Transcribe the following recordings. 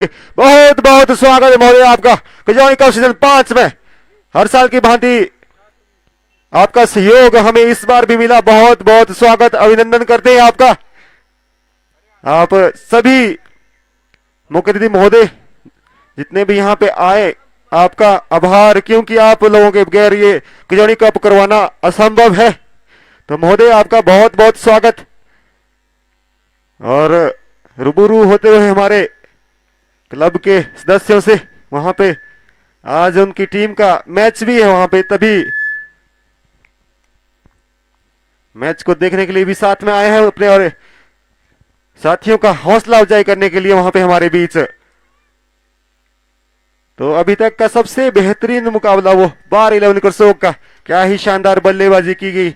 बहुत बहुत स्वागत है महोदय आपका खिजौनी कप सीजन 5 में। हर साल की भांति आपका सहयोग हमें इस बार भी मिला। बहुत बहुत स्वागत, अभिनंदन करते हैं आपका। आप सभी मुख्य अतिथि महोदय जितने भी यहाँ पे आए, आपका आभार, क्योंकि आप लोगों के बगैर ये खिजौनी कप करवाना असंभव है। तो महोदय आपका बहुत बहुत स्वागत। और रूबरू होते हुए हमारे क्लब के सदस्यों से, वहां पे आज उनकी टीम का मैच भी है, वहां पे तभी मैच को देखने के लिए भी साथ में आए हैं अपने और साथियों का हौसला अफजाई करने के लिए वहां पे हमारे बीच। तो अभी तक का सबसे बेहतरीन मुकाबला वो बार 11 करसोग का, क्या ही शानदार बल्लेबाजी की गई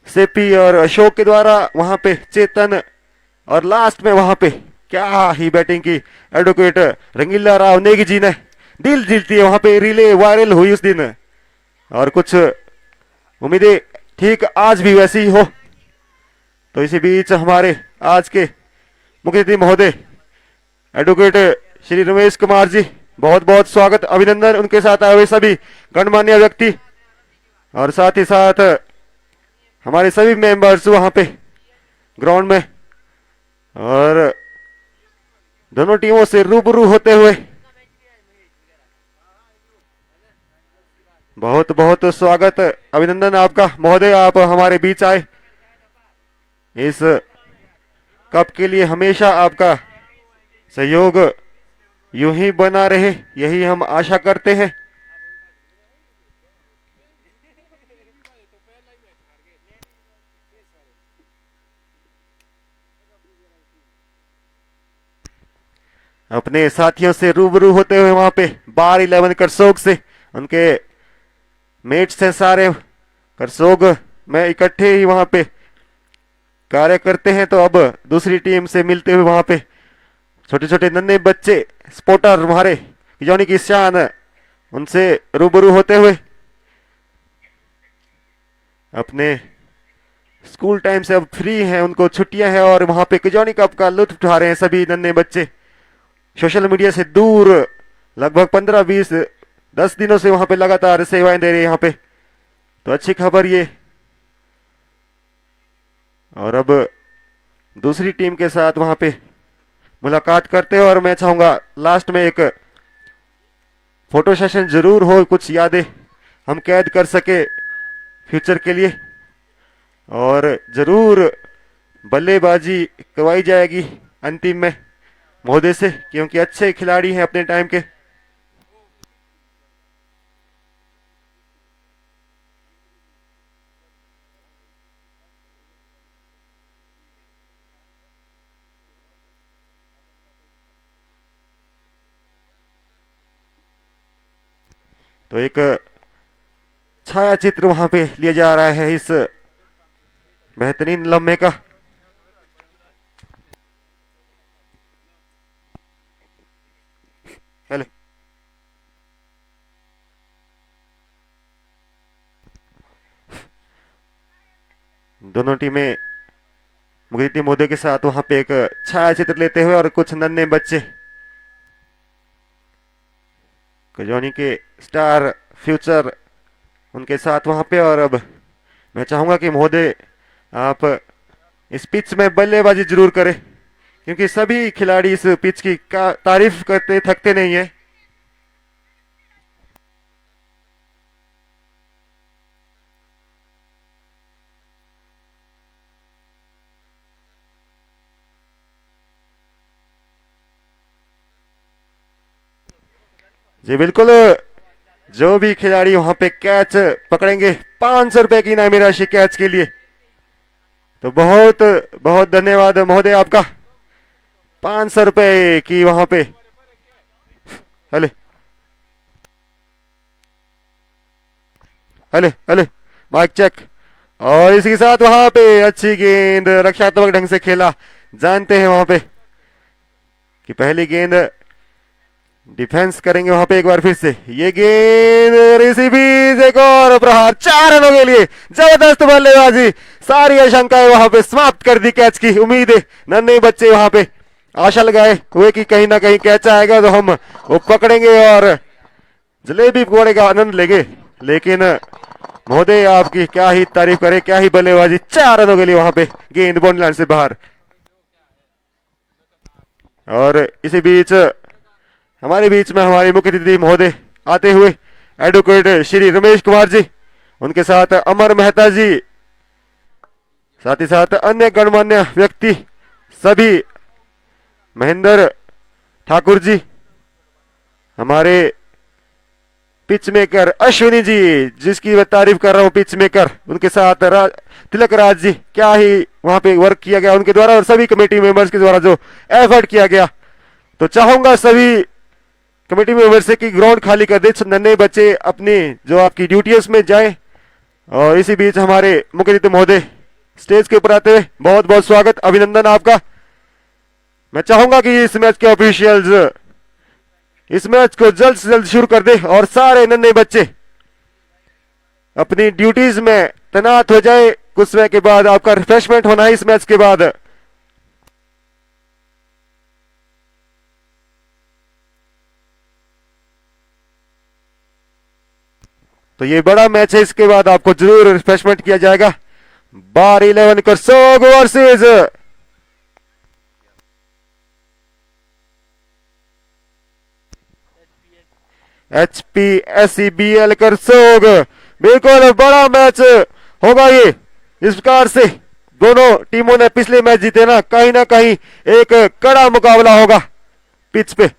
सेपी और अशोक के द्वारा, वहां पे चेतन, और लास्ट में वहां पे क्या ही बैटिंग की एडवोकेट रंगीला राव नेगी जी ने। दिल जीतती है वहां पे, रिले वायरल हुई उस दिन, और कुछ उम्मीदें ठीक आज भी वैसी ही हो। तो इसी बीच हमारे आज के मुख्य अतिथि महोदय एडवोकेट श्री रमेश कुमार जी, बहुत बहुत स्वागत, अभिनंदन। उनके साथ आए हुए सभी गणमान्य व्यक्ति और साथ ही साथ हमारे सभी मेंबर्स वहां पे ग्राउंड में, और दोनों टीमों से रूबरू होते हुए बहुत बहुत स्वागत, अभिनंदन आपका महोदय। आप हमारे बीच आए, इस कप के लिए हमेशा आपका सहयोग यूं ही बना रहे, यही हम आशा करते हैं। अपने साथियों से रूबरू होते हुए वहां पे बार 11 करसोग से, उनके मेट्स हैं सारे करसोग में इकट्ठे ही वहां पे कार्य करते हैं। तो अब दूसरी टीम से मिलते हुए वहां पे छोटे छोटे नन्हे बच्चे स्पोर्टर हमारे खिजौनी की शान, उनसे रूबरू होते हुए अपने स्कूल टाइम से अब फ्री हैं, उनको छुट्टियां हैं, और वहां पे खिजौनी कप का लुत्फ उठा रहे हैं सभी नन्हे बच्चे। सोशल मीडिया से दूर लगभग 15-20-10 दिनों से वहां पे लगातार सेवाएं दे रहे हैं यहाँ पे, तो अच्छी खबर ये। और अब दूसरी टीम के साथ वहां पे मुलाकात करते हैं, और मैं चाहूंगा लास्ट में एक फोटो सेशन जरूर हो, कुछ यादें हम कैद कर सके फ्यूचर के लिए, और जरूर बल्लेबाजी करवाई जाएगी अंतिम में महोदय से, क्योंकि अच्छे खिलाड़ी हैं अपने टाइम के। तो एक छाया चित्र वहां पे लिया जा रहा है इस बेहतरीन लम्हे का। हेलो, दोनों टीमें मुख्य महोदय के साथ वहां पे एक छाया चित्र लेते हुए, और कुछ नन्हे बच्चे खिजौनी के स्टार फ्यूचर उनके साथ वहां पे। और अब मैं चाहूंगा कि महोदय आप इस पिच में बल्लेबाजी जरूर करें, क्योंकि सभी खिलाड़ी इस पिच की तारीफ करते थकते नहीं है। जी बिल्कुल, जो भी खिलाड़ी वहां पे कैच पकड़ेंगे 500 रुपए की इनामी राशि कैच के लिए। तो बहुत बहुत धन्यवाद महोदय आपका, 500 रुपए की वहां पे। हले हले हले माइक चेक। और इसी के साथ वहां पे अच्छी गेंद, रक्षात्मक ढंग से खेला, जानते हैं वहां पे कि पहली गेंद डिफेंस करेंगे वहां पे एक बार फिर से। ये गेंद रिसीवीज, एक और प्रहार 4 रनों के लिए, जबरदस्त बल्लेबाजी, सारी आशंकाएं वहां पे समाप्त कर दी कैच की उम्मीद है। नन्हे बच्चे वहां पे आशा लगाए हुए कि कहीं ना कहीं कैच आएगा तो हम वो पकड़ेंगे और जलेबी पकौड़े का आनंद लेंगे। लेकिन महोदय आपकी क्या ही तारीफ करे, क्या ही बल्लेबाजी, 4 रनों के लिए वहां पे गेंद बाउंड्री लाइन से बाहर। और इसी बीच हमारे बीच में हमारे मुख्य अतिथि महोदय आते हुए एडवोकेट श्री रमेश कुमार जी, उनके साथ अमर मेहता जी, साथ ही साथ अन्य गणमान्य व्यक्ति सभी, महेंद्र ठाकुर जी, हमारे पिच मेकर अश्विनी जी जिसकी मैं तारीफ कर रहा हूं, पिच मेकर, उनके साथ तिलक राज जी, क्या ही वहां पे वर्क किया गया उनके द्वारा और सभी कमेटी मेंबर्स के द्वारा जो एफर्ट किया गया। तो चाहूंगा सभी कमेटी मेंबर से कि ग्राउंड खाली कर दे, नन्हे बच्चे अपनी जो आपकी ड्यूटीज में जाएं। और इसी बीच हमारे मुख्य अतिथि महोदय स्टेज के ऊपर आते हुए बहुत बहुत स्वागत, अभिनंदन आपका। मैं चाहूंगा कि इस मैच के ऑफिशियल्स इस मैच को जल्द से जल्द शुरू कर दे और सारे नन्हे बच्चे अपनी ड्यूटीज में तैनात हो जाए। कुछ समय के बाद आपका रिफ्रेशमेंट होना है इस मैच के बाद। तो ये बड़ा मैच है, इसके बाद आपको जरूर रिफ्रेशमेंट किया जाएगा। बार 11 कर सोग वर्सेस HPSEBL कर सोग। बिल्कुल बड़ा मैच होगा ये। इस प्रकार से दोनों टीमों ने पिछले मैच जीते ना कहीं एक कड़ा मुकाबला होगा पिच पे।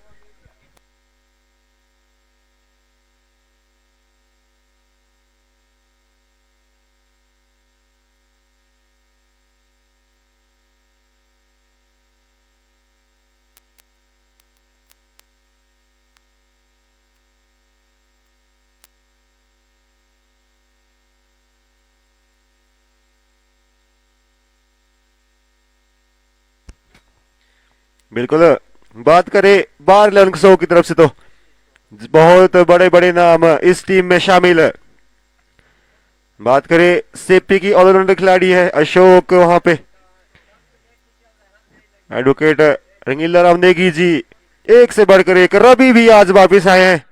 बिल्कुल, बात करें बार 11 की तरफ से तो बहुत बड़े बड़े नाम इस टीम में शामिल है। बात करें सेपी की ऑलराउंडर खिलाड़ी है अशोक, वहां पे एडवोकेट रंगीला राम नेगी जी, एक से बढ़कर एक। रवि भी आज वापिस आए हैं।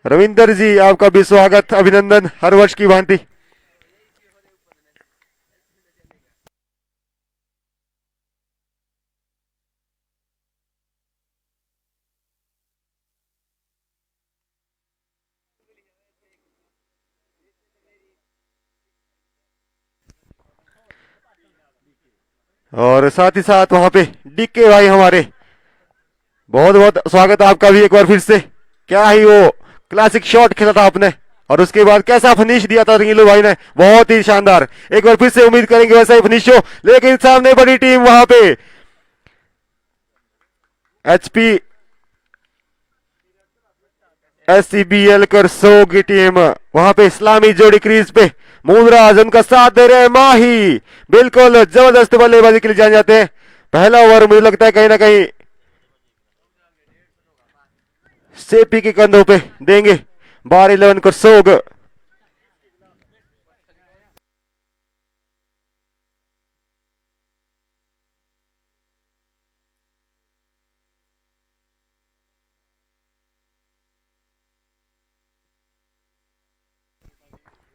रविंदर जी आपका भी स्वागत, अभिनंदन हर वर्ष की भांति। और साथ ही साथ वहां पे डीके भाई हमारे, बहुत बहुत स्वागत आपका भी एक बार फिर से। क्या ही वो क्लासिक शॉट खेला था आपने और उसके बाद कैसा फिनिश दिया था रंगीलो भाई ने, बहुत ही शानदार। एक बार फिर से उम्मीद करेंगे वैसा ही फिनिश हो। लेकिन सामने बड़ी टीम वहां पे HPSEBL करसोग की टीम, वहां पे इस्लामी जोड़ी क्रीज पे मूलराज उनका साथ दे रहे हैं। माही बिल्कुल जबरदस्त बल्लेबाजी के लिए जाने जाते हैं। पहला ओवर मुझे लगता है कहीं ना कहीं सेपी के कंधों पे देंगे बार 11 करसोग।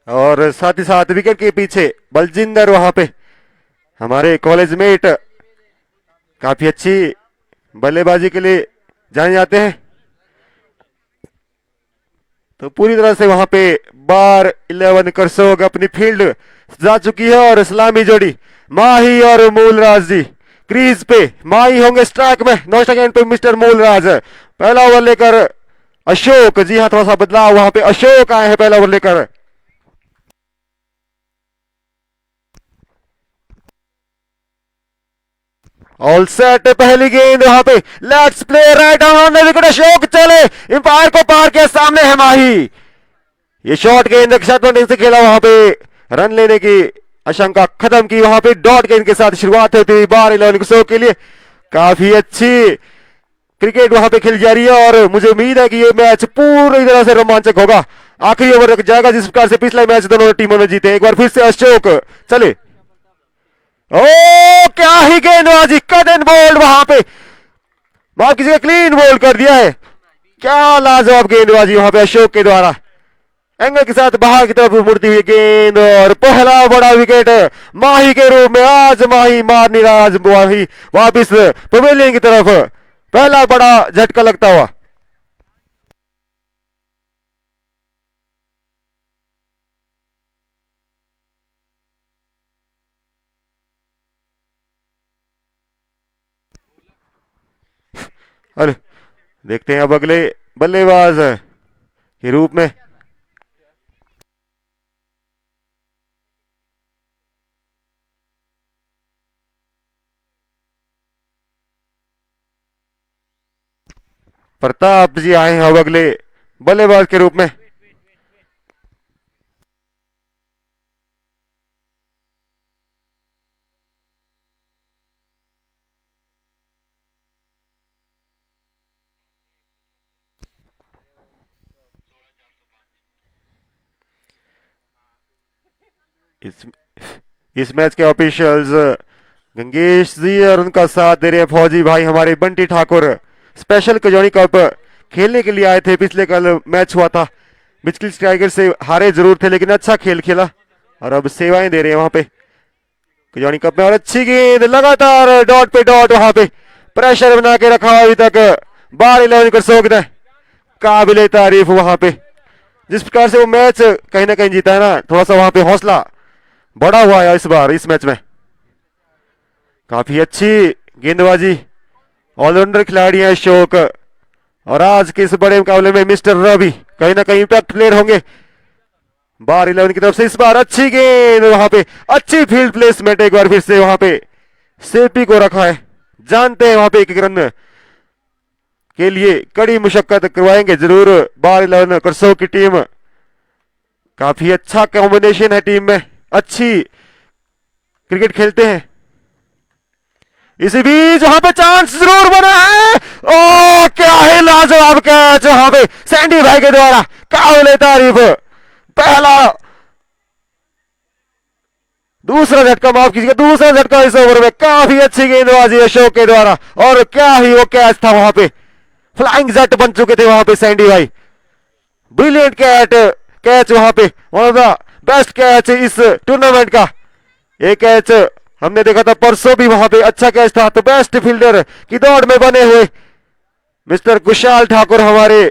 और साथ ही साथ विकेट के पीछे बलजिंदर, वहां पे हमारे कॉलेज मेट, काफी अच्छी बल्लेबाजी के लिए जाने जाते हैं। तो पूरी तरह से वहां पे बार 11 करसोग अपनी फील्ड जा चुकी है और इस्लामी जोड़ी माही और मूलराज जी क्रीज पे। माही होंगे स्ट्राइक में, नौ सेकेंड पे मिस्टर मूलराज। पहला ओवर लेकर अशोक, जी हाँ थोड़ा सा बदलाव, वहां पे अशोक आए हैं पहला ओवर लेकर। ऑल सेट, पहली गेंद वहां पे let's play right on wicket. Ashok चले, अंपायर को पार किया, सामने है माही। ये शॉर्ट गेंद से खेला, वहां पे रन लेने की आशंका खत्म की। वहां पे डॉट गेंद के साथ शुरुआत होती हुई बार 11 के लिए। काफी अच्छी क्रिकेट वहां पे खेल जा रही है और मुझे उम्मीद है कि ये मैच पूरी तरह से रोमांचक होगा। आखिरी ओवर रख जाएगा जिस प्रकार से पिछला मैच दोनों टीमों ने जीते। एक बार फिर से अशोक चले, ओ क्या ही गेंदबाजी, कट एंड बोल्ड वहां पे, माफ कीजिएगा क्लीन बोल्ड कर दिया है। क्या लाजवाब गेंदबाजी वहां पे अशोक के द्वारा, एंगल के साथ बाहर की तरफ मुड़ती हुई गेंद और पहला बड़ा विकेट माही के रूप में। आज माही मार नहीं रहा, आज माही वापिस पवेलियन की तरफ, पहला बड़ा झटका लगता हुआ। अरे देखते हैं अब अगले बल्लेबाज के रूप में प्रताप जी आए हैं अब अगले बल्लेबाज के रूप में। इस इस मैच के ऑफिशियल्स गंगेश जी और उनका साथ दे रहे हैं फौजी भाई हमारे बंटी ठाकुर। स्पेशल कजौनी कप खेलने के लिए आए थे, पिछले कल मैच हुआ था, बिचकिल टाइगर से हारे जरूर थे लेकिन अच्छा खेल खेला और अब सेवाएं दे रहे हैं वहां पे कजौनी कप में। और अच्छी गेंद लगातार डॉट पे डॉट, वहां पे प्रेशर बना के रखा अभी तक 12-11 कर सोगना, काबिले तारीफ वहां पे जिस प्रकार से वो मैच कहीं ना कहीं जीता है ना, थोड़ा सा वहां पे हौसला बड़ा हुआ है इस बार इस मैच में। काफी अच्छी गेंदबाजी, ऑलराउंडर खिलाड़ी है अशोक, और आज के इस बड़े मुकाबले में मिस्टर रवि कहीं ना कहीं इंपैक्ट प्लेयर होंगे 12-11 की तरफ से। इस बार अच्छी गेंद वहां पे, अच्छी फील्ड प्लेसमेंट, एक बार फिर से वहां पे सेपी को रखा है, जानते हैं वहां पे एक रन के लिए कड़ी मुशक्कत करवाएंगे जरूर 12-11 करसो की टीम। काफी अच्छा कॉम्बिनेशन है टीम में, अच्छी क्रिकेट खेलते हैं। इसी बीच वहां पे चांस जरूर बना है, ओ क्या है लाजवाब कैच वहां पे सैंडी भाई के द्वारा, काबिले तारीफ, पहला दूसरा झटका, माफ कीजिएगा दूसरा झटका इस ओवर में। काफी अच्छी गेंदबाजी अशोक के द्वारा, और क्या ही वो कैच था वहां पे, फ्लाइंग जेट बन चुके थे वहां पे सैंडी भाई। ब्रिलियंट कैच वहां पे, one of the best catch इस टूर्नामेंट का। एक कैच हमने देखा था परसों भी, वहां पे अच्छा कैच था, तो बेस्ट फील्डर की दौड़ में बने हुए मिस्टर कुशाल ठाकुर हमारे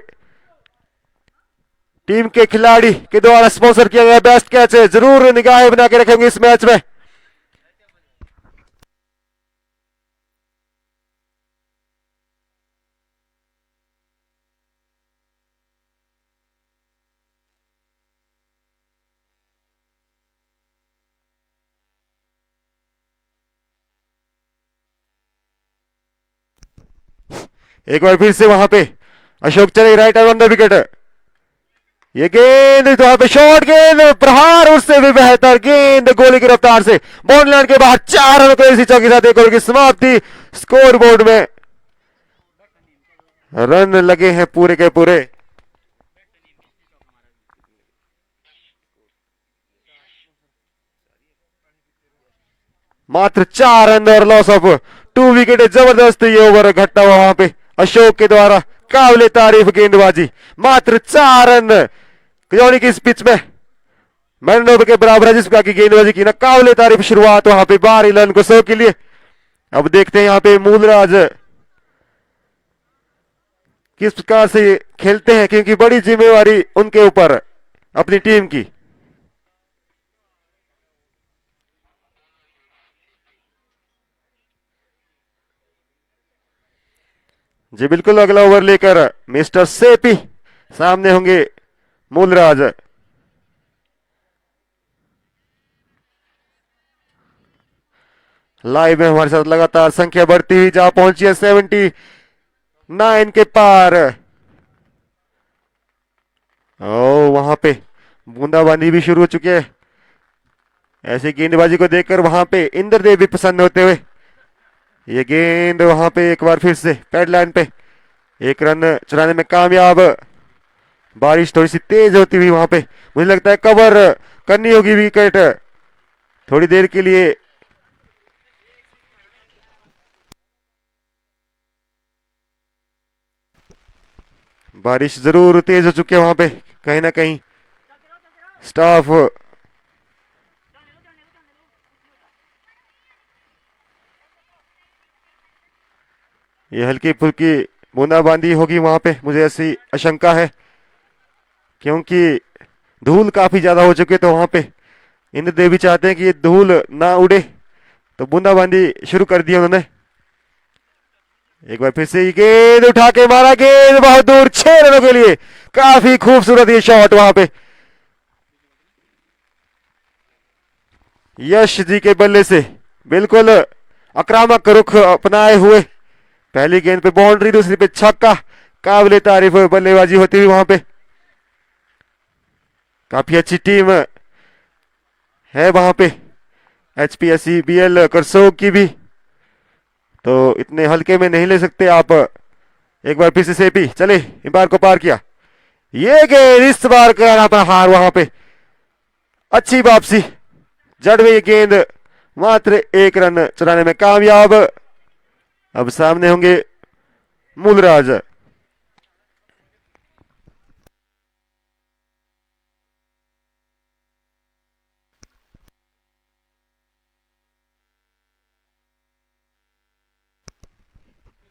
टीम के खिलाड़ी के द्वारा स्पॉन्सर किया गया बेस्ट कैच है, जरूर निगाहें बना के रखेंगे इस मैच में। एक बार फिर से वहां पे अशोक चले राइट ऑन द विकेट, ये गेंद तो वहां पे शॉर्ट गेंद, प्रहार उससे भी बेहतर गेंद गोली की रफ्तार से बॉल लाइन के बाहर, 4 रन को इसी चौके साथ एक ओवर की समाप्ति। स्कोर बोर्ड में रन लगे हैं पूरे के पूरे, मात्र 4 रन और लॉस ऑफ 2 विकेट। जबरदस्त ये ओवर घटता हुआ वहां पे अशोक के द्वारा, काबिले तारीफ गेंदबाजी, मात्र 4 रन कजौनी की इस पिच में मैन ओवर के बराबर है, जिस प्रकार की गेंदबाजी की ना, काबिले तारीफ शुरुआत वहां पे 12-11 को 100 के लिए। अब देखते हैं यहाँ पे मूलराज किस प्रकार से खेलते हैं, क्योंकि बड़ी जिम्मेवारी उनके ऊपर अपनी टीम की। जी बिल्कुल, अगला ओवर लेकर मिस्टर सेपी सामने होंगे मूलराज। लाइव में हमारे साथ लगातार संख्या बढ़ती हुई जा पहुंची है 79 के पार। ओ वहां पे बूंदाबांदी भी शुरू हो चुकी है, ऐसी गेंदबाजी को देखकर वहां पे इंद्रदेव भी प्रसन्न होते हुए। ये गेंद वहां पे एक बार फिर से पैड लाइन पे एक रन चुराने में कामयाब। बारिश थोड़ी सी तेज होती हुई वहां पे, मुझे लगता है कवर करनी होगी विकेट थोड़ी देर के लिए। बारिश जरूर तेज हो चुकी है वहां पे, कहीं ना कहीं स्टाफ ये हल्की फुल्की बूंदाबांदी होगी वहां पे, मुझे ऐसी आशंका है, क्योंकि धूल काफी ज्यादा हो चुकी है। तो वहां पे इंद्र देवी चाहते हैं कि ये धूल ना उड़े, तो बूंदाबांदी शुरू कर दी उन्होंने। एक बार फिर से गेंद उठा के मारा, गेंद बहुत दूर, 6 रनों के लिए। काफी खूबसूरत ये शॉट वहां पे यश जी के बल्ले से, बिल्कुल आक्रामक रुख अपनाए हुए। पहली गेंद पे बाउंड्री, दूसरी पे छक्का, काबिले तारीफ बल्लेबाजी होती हुई वहां पे। काफी अच्छी टीम है वहां पे HPSCBL करसोग की भी, तो इतने हल्के में नहीं ले सकते आप। एक बार फिर से सेपी चले, इम्पायर को पार किया, ये गेंद इस बार करा पर हार वहां पे। अच्छी वापसी, जड़ में ये गेंद मात्र 1 रन चुराने में कामयाब। अब सामने होंगे मूलराज।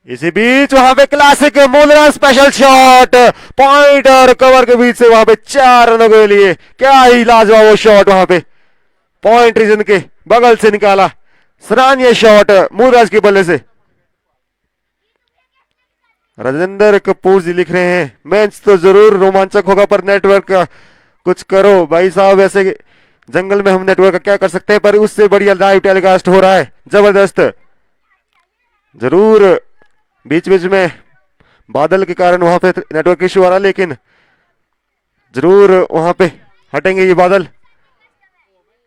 इसी बीच वहां पे classic Mulraj special shot, point और कवर के बीच से वहां पे 4 रनों के लिए। क्या ही लाजवाब वो शॉट वहां पे, पॉइंट रीजन के बगल से निकाला, सराहनीय शॉट मूलराज के बल्ले से। राजेंद्र कपूर जी लिख रहे हैं, मैच तो जरूर रोमांचक होगा पर नेटवर्क का कुछ करो भाई साहब। ऐसे जंगल में हम नेटवर्क का क्या कर सकते हैं, पर उससे बढ़िया लाइव टेलीकास्ट हो रहा है, जबरदस्त। जरूर बीच बीच में बादल के कारण वहां पे नेटवर्क इश्यू आ रहा, लेकिन जरूर वहां पे हटेंगे ये बादल।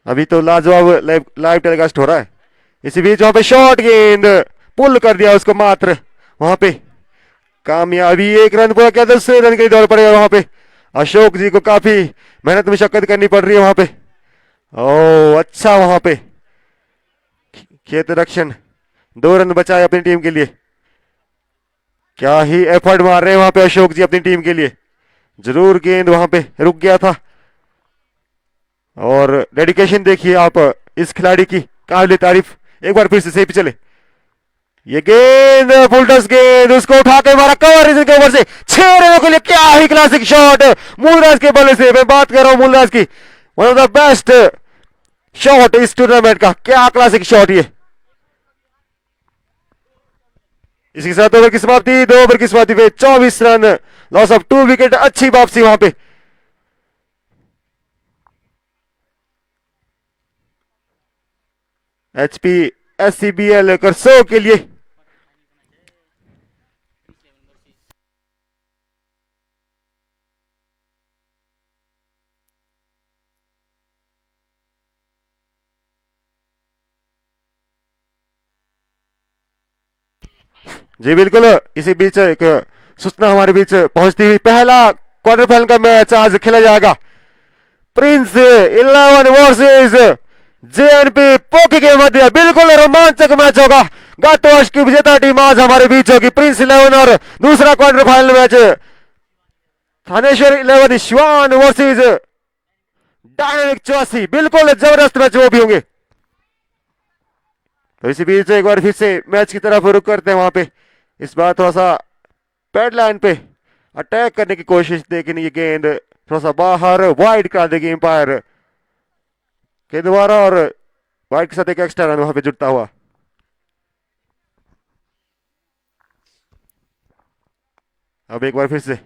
अभी तो लाजवाब लाइव टेलीकास्ट हो रहा है। इसी बीच वहां पे शॉर्ट गेंद, पुल कर दिया उसको मात्र वहां पे। कामयाबी, 1 रन पूरा किया, 10 रन की दौड़ पड़ेगा वहां पे। अशोक जी को काफी मेहनत मशक्कत करनी पड़ रही है वहां पे। ओ अच्छा, वहां पे खेत रक्षण, 2 रन बचाए अपनी टीम के लिए। क्या ही एफर्ट मार रहे हैं वहां पे अशोक जी अपनी टीम के लिए। जरूर गेंद वहां पे रुक गया था, और डेडिकेशन देखिए आप इस खिलाड़ी की, काबिल तारीफ। एक बार फिर से सही पे चले, ये गेंद फुलटस गेंद, उसको उठा के मारा कवर रीजन के ऊपर से, 6 रनों के लिए। क्या ही क्लासिक शॉट मूलराज के बल्ले से, मैं बात कर रहा हूं मूलराज की, one of the best shot इस टूर्नामेंट का। क्या क्लासिक शॉट ये। इसी के साथ ओवर की समाप्ति, 2 ओवर की समाप्ति पे 24 रन, लॉस ऑफ 2 विकेट। अच्छी वापसी वहां पे। HPSCBL करसो के लिए जी बिल्कुल। इसी बीच एक सूचना हमारे बीच पहुंचती हुई, पहला क्वार्टर फाइनल का मैच आज खेला जाएगा। प्रिंस 11 वर्सेस JNP पोकी के मध्य बिल्कुल रोमांचक मैच होगा। गत वर्ष की विजेता टीम आज हमारे बीच होगी, प्रिंस 11, और दूसरा क्वार्टर फाइनल मैच थानेश्वर 11 श्वान वर्सेस डायनेमिक 84। बिल्कुल जबरदस्त मैच वो भी होंगे। तो इसी बीच एक बार फिर से मैच की तरफ रुक करते हैं वहां पे। इस बार थोड़ा सा पैड लाइन पे अटैक करने की कोशिश, लेकिन ये गेंद थोड़ा सा बाहर, वाइड करा देगी एम्पायर के द्वारा, और वाइड के साथ एक एक्स्ट्रा रन वहां पे जुड़ता हुआ। अब एक बार फिर से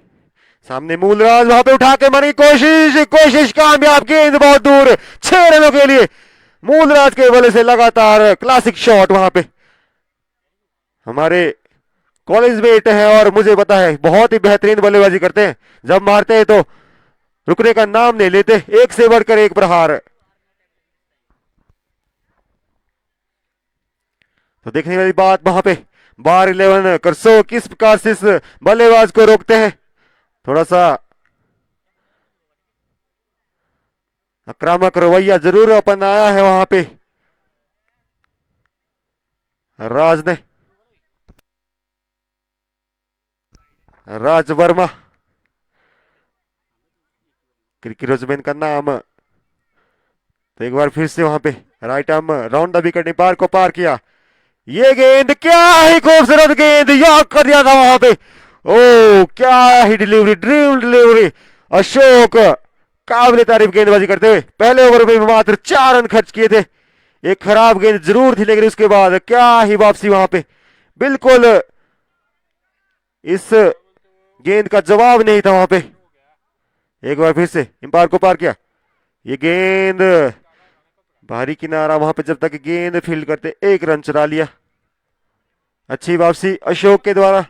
सामने मूलराज, वहां पे उठा के मारने की कोशिश, कोशिश कामयाब, गेंद बहुत दूर, 6 रनों के लिए। मूलराज के बल्ले से लगातार क्लासिक शॉट वहां पे। हमारे कॉलेज मेट है और मुझे पता है बहुत ही बेहतरीन बल्लेबाजी करते हैं, जब मारते हैं तो रुकने का नाम नहीं लेते, एक से बढ़कर एक प्रहार। तो देखने वाली बात वहां पे, बार 11 करसो किस प्रकार से इस बल्लेबाज को रोकते हैं। थोड़ा सा आक्रामक रवैया जरूर अपनाया है वहां पे राज ने, राज वर्मा। किर्गियोजमेन का नाम। तो एक बार फिर से वहां पे right arm round the wicket ने पार को पार किया। ये गेंद क्या ही खूबसूरत गेंद याद कर दिया था वहां पे। ओ क्या ही डिलीवरी, ड्रीम डिलीवरी। अशोक काबिल तारीफ गेंदबाजी करते हुए पहले ओवर में मात्र 4 रन खर्च किए थे। एक खराब गेंद जरूर थी लेकिन उसके बाद क्या ही वापसी वहां पे। बिल्कुल इस गेंद का जवाब नहीं था वहां पे। एक बार फिर से एम्पायर को पार किया। ये गेंद भारी किनारा वहां पे, जब तक गेंद फील्ड करते 1 रन चुरा लिया। अच्छी वापसी अशोक के द्वारा।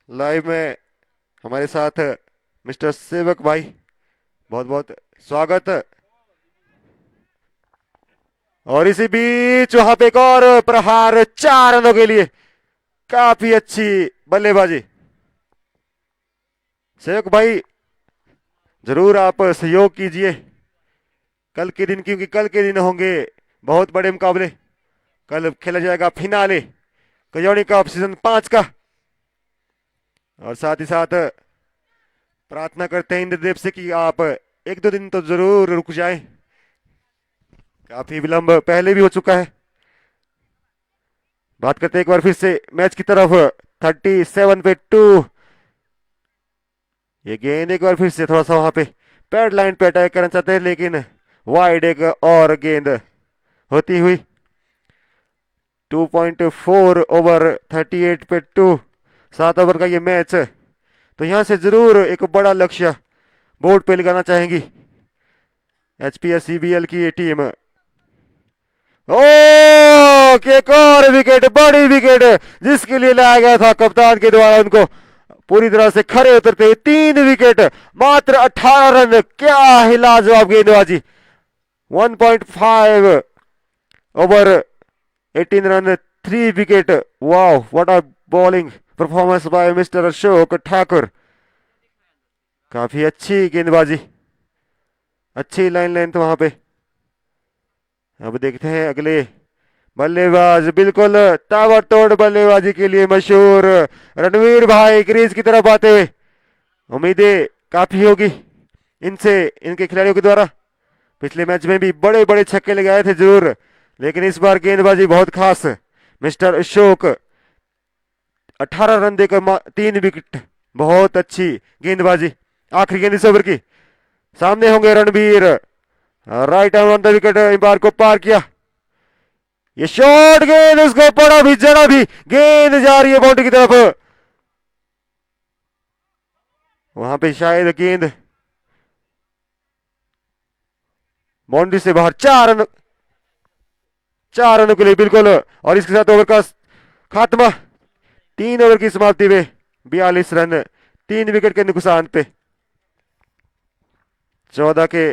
लाइव में हमारे साथ मिस्टर सेवक भाई, बहुत बहुत स्वागत। और इसी बीच वहां पे एक और प्रहार 4 रनों के लिए। काफी अच्छी बल्लेबाजी सेवक भाई, जरूर आप सहयोग कीजिए कल के दिन, क्योंकि कल के दिन होंगे बहुत बड़े मुकाबले। कल खेला जाएगा फिनाले कजौड़ी कप सीजन 5 का। और साथ ही साथ प्रार्थना करते हैं इंद्रदेव से कि आप 1-2 दिन तो जरूर रुक जाएं। काफी विलंब पहले भी हो चुका है। बात करते हैं एक बार फिर से मैच की तरफ। 37 पे 2। ये गेंद एक बार फिर से थोड़ा सा वहां पे पैड लाइन पे अटैक करना चाहते हैं लेकिन वाइड एक और गेंद होती हुई। 2.4 ओवर 38 पे 2, 7 ओवर का ये मैच। तो यहां से जरूर एक बड़ा लक्ष्य बोर्ड पे लगाना चाहेंगी एचपीएस सीबीएल की ये टीम। ओ एक और विकेट, बड़ी विकेट जिसके लिए लाया गया था कप्तान के द्वारा, उनको पूरी तरह से खड़े उतरते हुए 3 विकेट, मात्र 18 रन। क्या ही लाजवाब गेंदबाजी। 1.5 ओवर 18 रन, 3 विकेट। वाह what a bowling performance by mister Ashok Thakur. काफी अच्छी गेंदबाजी, अच्छी लाइन लेंथ वहां पे। अब देखते हैं अगले बल्लेबाज। बिल्कुल ताबड़तोड़ बल्लेबाजी के लिए मशहूर रणवीर भाई क्रीज की तरफ आते हुए। उम्मीदें काफी होगी इनसे, इनके खिलाड़ियों के द्वारा। पिछले मैच में भी बड़े बड़े छक्के लगाए थे जरूर, लेकिन इस बार गेंदबाजी बहुत खास। मिस्टर अशोक 18 रन देकर 3 विकेट, बहुत अच्छी गेंदबाजी। आखिरी गेंद इस ओवर की। सामने होंगे Ranbir, right arm on the wicket, umpire को पार किया। ये शॉर्ट गेंद, उसको पड़ा भी जरा भी, गेंद जा रही है बाउंड्री की तरफ। वहां पे शायद गेंद बाउंड्री से बाहर। 4 रनों के लिए बिल्कुल। और इसके साथ ओवर का खात्मा। 3 ओवर की समाप्ति में 42 रन, 3 विकेट के नुकसान पे। 14 के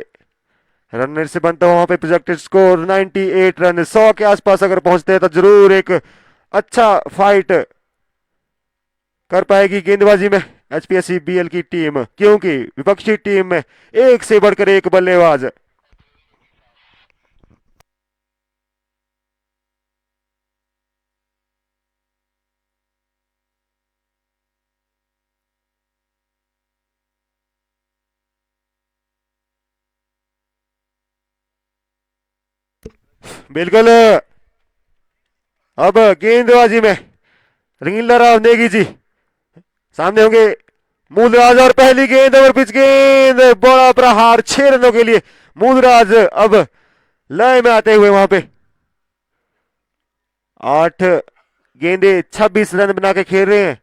रन से बनता वहां पे प्रोजेक्टेड स्कोर 98 रन। 100 के आसपास अगर पहुंचते हैं तो जरूर एक अच्छा फाइट कर पाएगी गेंदबाजी में एचपीएससी बीएल की टीम, क्योंकि विपक्षी टीम में एक से बढ़कर एक बल्लेबाज। बिल्कुल। अब गेंदबाजी में रंगीला राव नेगी जी सामने होंगे मूलराज। और पहली गेंद ओवर पिच गेंद, बड़ा प्रहार 6 रनों के लिए। मूलराज अब लय में आते हुए वहां पे 8 गेंदे 26 रन बना के खेल रहे हैं।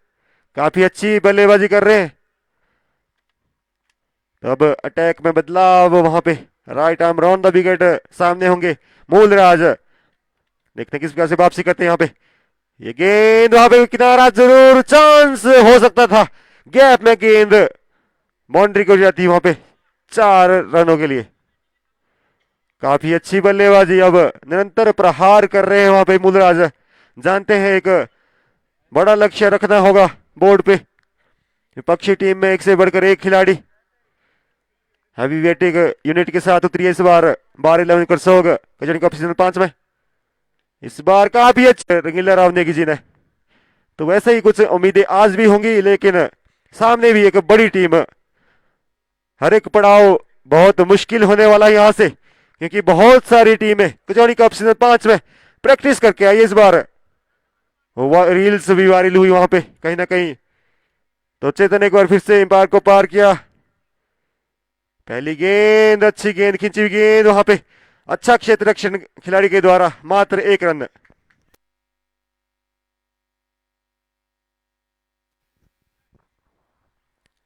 काफी अच्छी बल्लेबाजी कर रहे हैं। तो अब अटैक में बदलाव वहां पे, right arm round the wicket. सामने होंगे मूलराज, देखते हैं किस प्रकार से वापसी करते हैं यहाँ पे। ये गेंद वहां पे किनारा, जरूर चांस हो सकता था। गैप में गेंद बाउंड्री को जाती वहां पे 4 रनों के लिए। काफी अच्छी बल्लेबाजी। अब निरंतर प्रहार कर रहे हैं वहां पे मूलराज। जानते हैं एक बड़ा लक्ष्य रखना होगा बोर्ड पे। विपक्षी टीम में एक से बढ़कर एक खिलाड़ी हैवी वेटिंग यूनिट के साथ उतरी है इस बार बार 11 करसोग कजन कप सीजन 5 में। इस बार काफी अच्छे रंगीला राव नेगी जी ने, तो वैसे ही कुछ उम्मीदें आज भी होंगी, लेकिन सामने भी एक बड़ी टीम। हर एक पड़ाव बहुत मुश्किल होने वाला है यहाँ से, क्योंकि बहुत सारी टीमें कचौड़ी कप सीजन 5 में प्रैक्टिस करके आई इस बार। रील्स भी वायरल हुई वहां पे कहीं ना कहीं। तो चेतन एक बार फिर से एम्पायर को पार किया। पहली गेंद, अच्छी गेंद, खींची हुई गेंद वहां पे, अच्छा क्षेत्र रक्षण खिलाड़ी के द्वारा, मात्र 1 रन।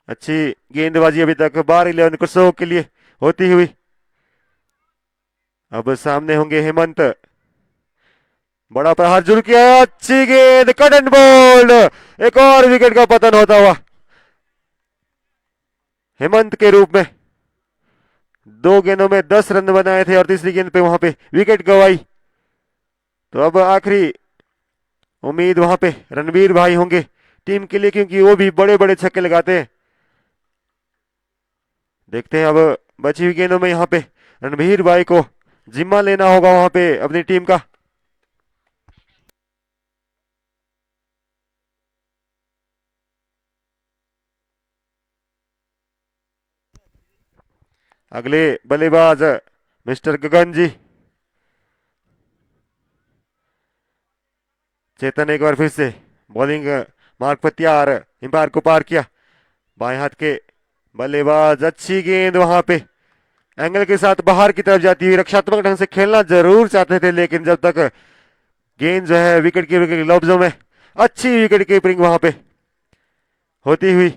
अच्छी गेंदबाजी अभी तक बार 11 कुर्सों के लिए होती हुई। अब सामने होंगे हेमंत, बड़ा प्रहार जुड़ किया, अच्छी गेंद, कट एंड बोल्ड, एक और विकेट का पतन होता हुआ हेमंत के रूप में। 2 गेंदों में 10 रन बनाए थे और तीसरी गेंद पे वहां पे विकेट गवाई। तो अब आखिरी उम्मीद वहां पे रणवीर भाई होंगे टीम के लिए, क्योंकि वो भी बड़े बड़े छक्के लगाते हैं। देखते हैं अब बची हुई गेंदों में यहाँ पे रणवीर भाई को जिम्मा लेना होगा वहां पे अपनी टीम का। अगले बल्लेबाज मिस्टर गगन जी। चेतन एक बार फिर से बॉलिंग मार्ग पर तैयार, एम्पायर को पार किया। बाएं हाथ के बल्लेबाज, अच्छी गेंद वहां पे एंगल के साथ बाहर की तरफ जाती हुई। रक्षात्मक ढंग से खेलना जरूर चाहते थे, लेकिन जब तक गेंद जो है विकेट कीपर के ग्लव्सों में, अच्छी विकेट कीपिंग वहां पे होती हुई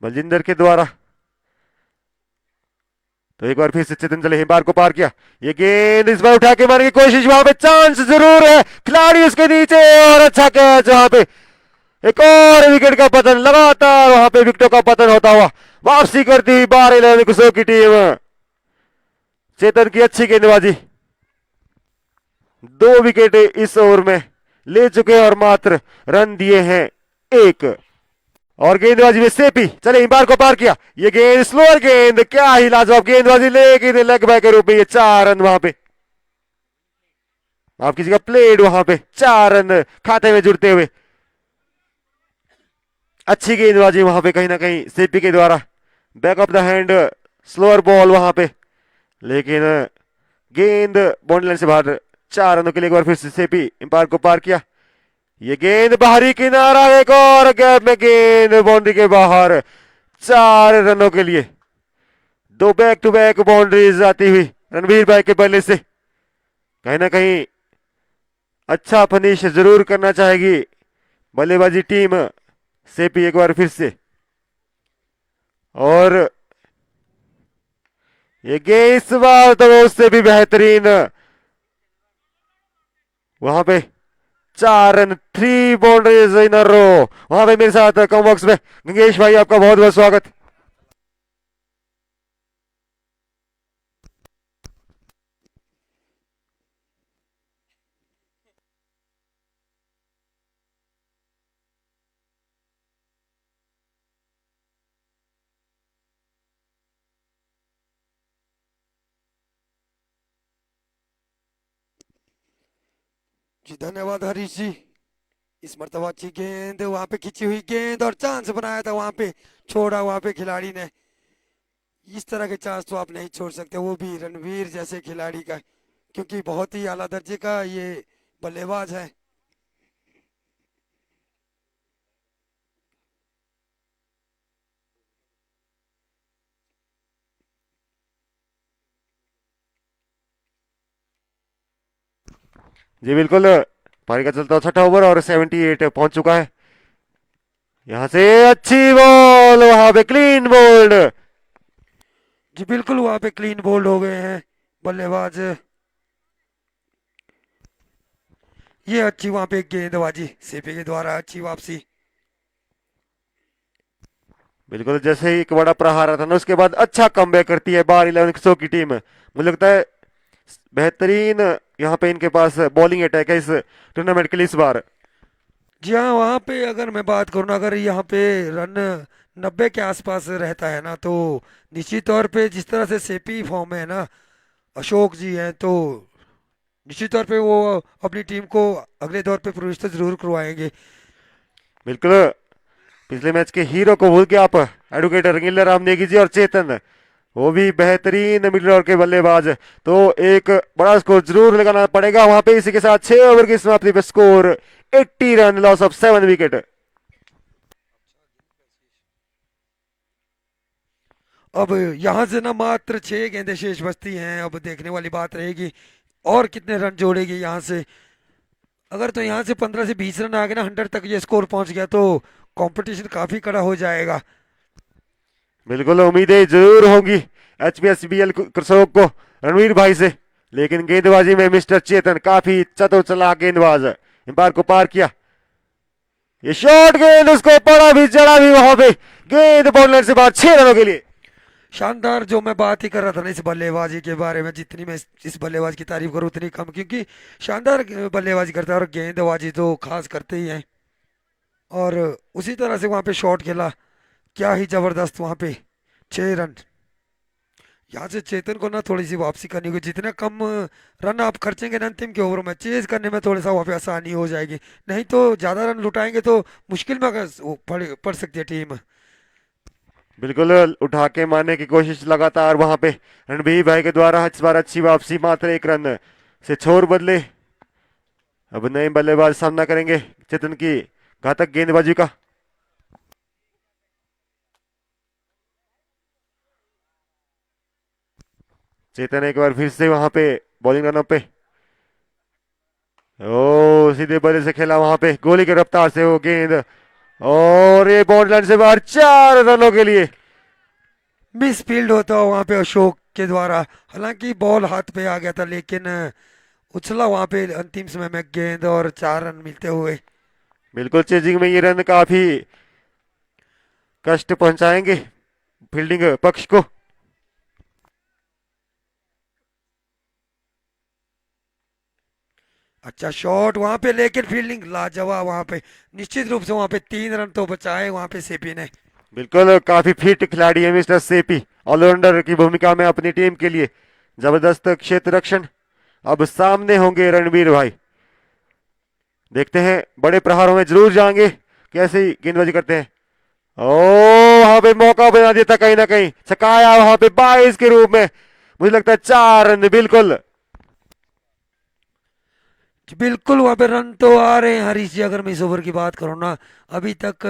बलजिंदर के द्वारा। तो एक बार फिर से चेतन चले, एम्पायर को पार किया। ये गेंद इस बार उठा के मारने की कोशिश, वहां पे चांस जरूर है, खिलाड़ी उसके नीचे, और अच्छा कैच वहां पे, एक और विकेट का पतन, लगातार वहां पे विकेटों का पतन होता हुआ वापसी करती हुई बार 11 कुसों की टीम। चेतन की अच्छी गेंदबाजी, 2 विकेट इस ओवर में ले चुके हैं और मात्र रन दिए हैं 1। और गेंदबाजी में सेपी चले, एम्पायर को पार किया। ये गेंद स्लोअर गेंद, क्या ही लाजवाब गेंदबाजी, लेकिन लेग बैक के रूप में ये 4 रन वहां पे, आप किसी का प्लेड वहां पे 4 रन खाते में जुड़ते हुए। अच्छी गेंदबाजी वहां पे कहीं ना कहीं सेपी के द्वारा, back of the hand slower ball वहां पे, लेकिन गेंद बाउंड्री लाइन से बाहर। 4 रनों के लिए एक बार फिर से सेपी एम्पायर को पार किया। ये गेंद बाहरी किनारा, एक और गैप में गेंद बाउंड्री के बाहर। 4 रनों के लिए 2 बैक टू बैक बाउंड्रीज आती हुई रणवीर भाई के बल्ले से। कहीं ना कहीं अच्छा फिनिश जरूर करना चाहेगी बल्लेबाजी टीम सेपी एक बार फिर से। और ये गेंद इस बार तो उससे भी बेहतरीन, वहां पे 4 रन, 3 बाउंड्रीज इन अ रो। वहां पे मेरे साथ कम बॉक्स में गंगेश भाई, आपका बहुत बहुत स्वागत। जी धन्यवाद हरीश जी। इस मर्तबा अच्छी गेंद, वहां पे खींची हुई गेंद और चांस बनाया था, वहां पे छोड़ा वहां पे खिलाड़ी ने। इस तरह के चांस तो आप नहीं छोड़ सकते, वो भी रणवीर जैसे खिलाड़ी का, क्योंकि बहुत ही आला दर्जे का ये बल्लेबाज है। जी बिल्कुल, पारी का चलता 6ठा ओवर और 78 पहुंच चुका है। यहां से अच्छी बॉल, वहां पे क्लीन बोल्ड। जी बिल्कुल, वहां पे क्लीन बोल्ड हो गए हैं बल्लेबाज। ये अच्छी वहां पे गेंदबाजी सीपी के द्वारा, अच्छी वापसी। बिल्कुल, जैसे ही एक बड़ा प्रहार था ना, उसके बाद अच्छा कमबैक करती है बार 11 की टीम। मुझे लगता है बेहतरीन यहाँ पे इनके पास बॉलिंग अटैक है इस टूर्नामेंट के लिए इस बार। जी हाँ, वहां पे अगर मैं बात करूँ ना, अगर यहाँ पे रन 90 के आसपास रहता है ना, तो निश्चित तौर पे जिस तरह से सेपी फॉर्म में है ना अशोक जी हैं, तो निश्चित तौर पे वो अपनी टीम को अगले दौर पे प्रवेश तो जरूर करवाएंगे। बिल्कुल। पिछले मैच के हीरो को भूल के आप एडवोकेट रंगीला राम नेगी जी और चेतन, वो भी बेहतरीन मिडिल ऑर्डर के बल्लेबाज, तो एक बड़ा स्कोर जरूर लगाना पड़ेगा वहां पे। इसी के साथ 6 ओवर की समाप्ति पे score 80 run, loss of 7 wicket. अब यहाँ से ना मात्र 6 गेंदें शेष बचती हैं। अब देखने वाली बात रहेगी और कितने रन जोड़ेगी यहाँ से। अगर तो यहाँ से 15 से 20 रन आ गए ना, 100 तक ये स्कोर पहुंच गया, तो कंपटीशन काफी कड़ा हो जाएगा। बिल्कुल उम्मीदें जरूर होंगी HPSBL करसोग को रणवीर भाई से, लेकिन गेंदबाजी में मिस्टर चेतन काफी चतुर चालाक गेंदबाज, एम्पायर को पार किया। ये शॉर्ट गेंद उसको पड़ा भी जड़ा भी वहां पे, गेंद बाउंड्री से बाहर 6 रनों के लिए। शानदार, जो मैं बात ही कर रहा था ना इस बल्लेबाजी के बारे में, जितनी मैं इस बल्लेबाज की तारीफ करूँ उतनी कम, क्योंकि शानदार बल्लेबाजी करता है और गेंदबाजी तो खास करते ही हैं। और उसी तरह से वहाँ पे शॉट खेला, क्या ही जबरदस्त वहाँ पे 6 रन। यहाँ से चेतन को ना थोड़ी सी वापसी करनी होगी। जितने कम रन आप खर्चेंगे ना अंतिम के ओवरों में, चेज करने में थोड़ा सा वहाँ पे आसानी हो जाएगी। नहीं तो ज़्यादा रन लुटाएंगे तो मुश्किल में अगर वो पड़ सकती है टीम। बिल्कुल उठा के मारने की कोशिश लगातार वहां पे रणबीर भाई के द्वारा, इस बार अच्छी वापसी, मात्र 1 रन से छोर बदले। अब नए बल्लेबाज सामना करेंगे चेतन की घातक गेंदबाजी का। चेतन एक बार फिर से वहां पे बॉलिंग रनअप पे, ओ सीधे बल्ले से खेला वहां पे, गोली की रफ्तार से वो गेंद, और ये बाउंड्री लाइन से बाहर 4 रनों के लिए। मिस फील्ड होता हुआ वहाँ पे अशोक के द्वारा, हालांकि बॉल हाथ पे आ गया था, लेकिन उछला वहाँ पे अंतिम समय में गेंद और 4 रन मिलते हुए। बिल्कुल चेजिंग में ये रन काफी कष्ट पहुंचाएंगे फील्डिंग पक्ष को। अच्छा शॉट वहाँ पे, लेकिन फील्डिंग लाजवाब वहाँ पे। निश्चित रूप से वहाँ पे 3 रन तो बचाए वहाँ पे सेपी ने। बिल्कुल काफी फिट खिलाड़ी है मिस्टर सेपी, ऑलराउंडर की भूमिका में अपनी टीम के लिए जबरदस्त क्षेत्र रक्षण। अब सामने होंगे रणबीर भाई, देखते हैं बड़े प्रहारों में जरूर जाएंगे, कैसे गेंदबाजी करते हैं। ओ वहां पे मौका बना दिया था कहीं ना कहीं, छकाया वहां पे 22 के रूप में, मुझे लगता है 4 रन। बिल्कुल बिल्कुल वहाँ पे रन तो आ रहे हैं हरीश जी। अगर मैं इस ओवर की बात करूँ ना, अभी तक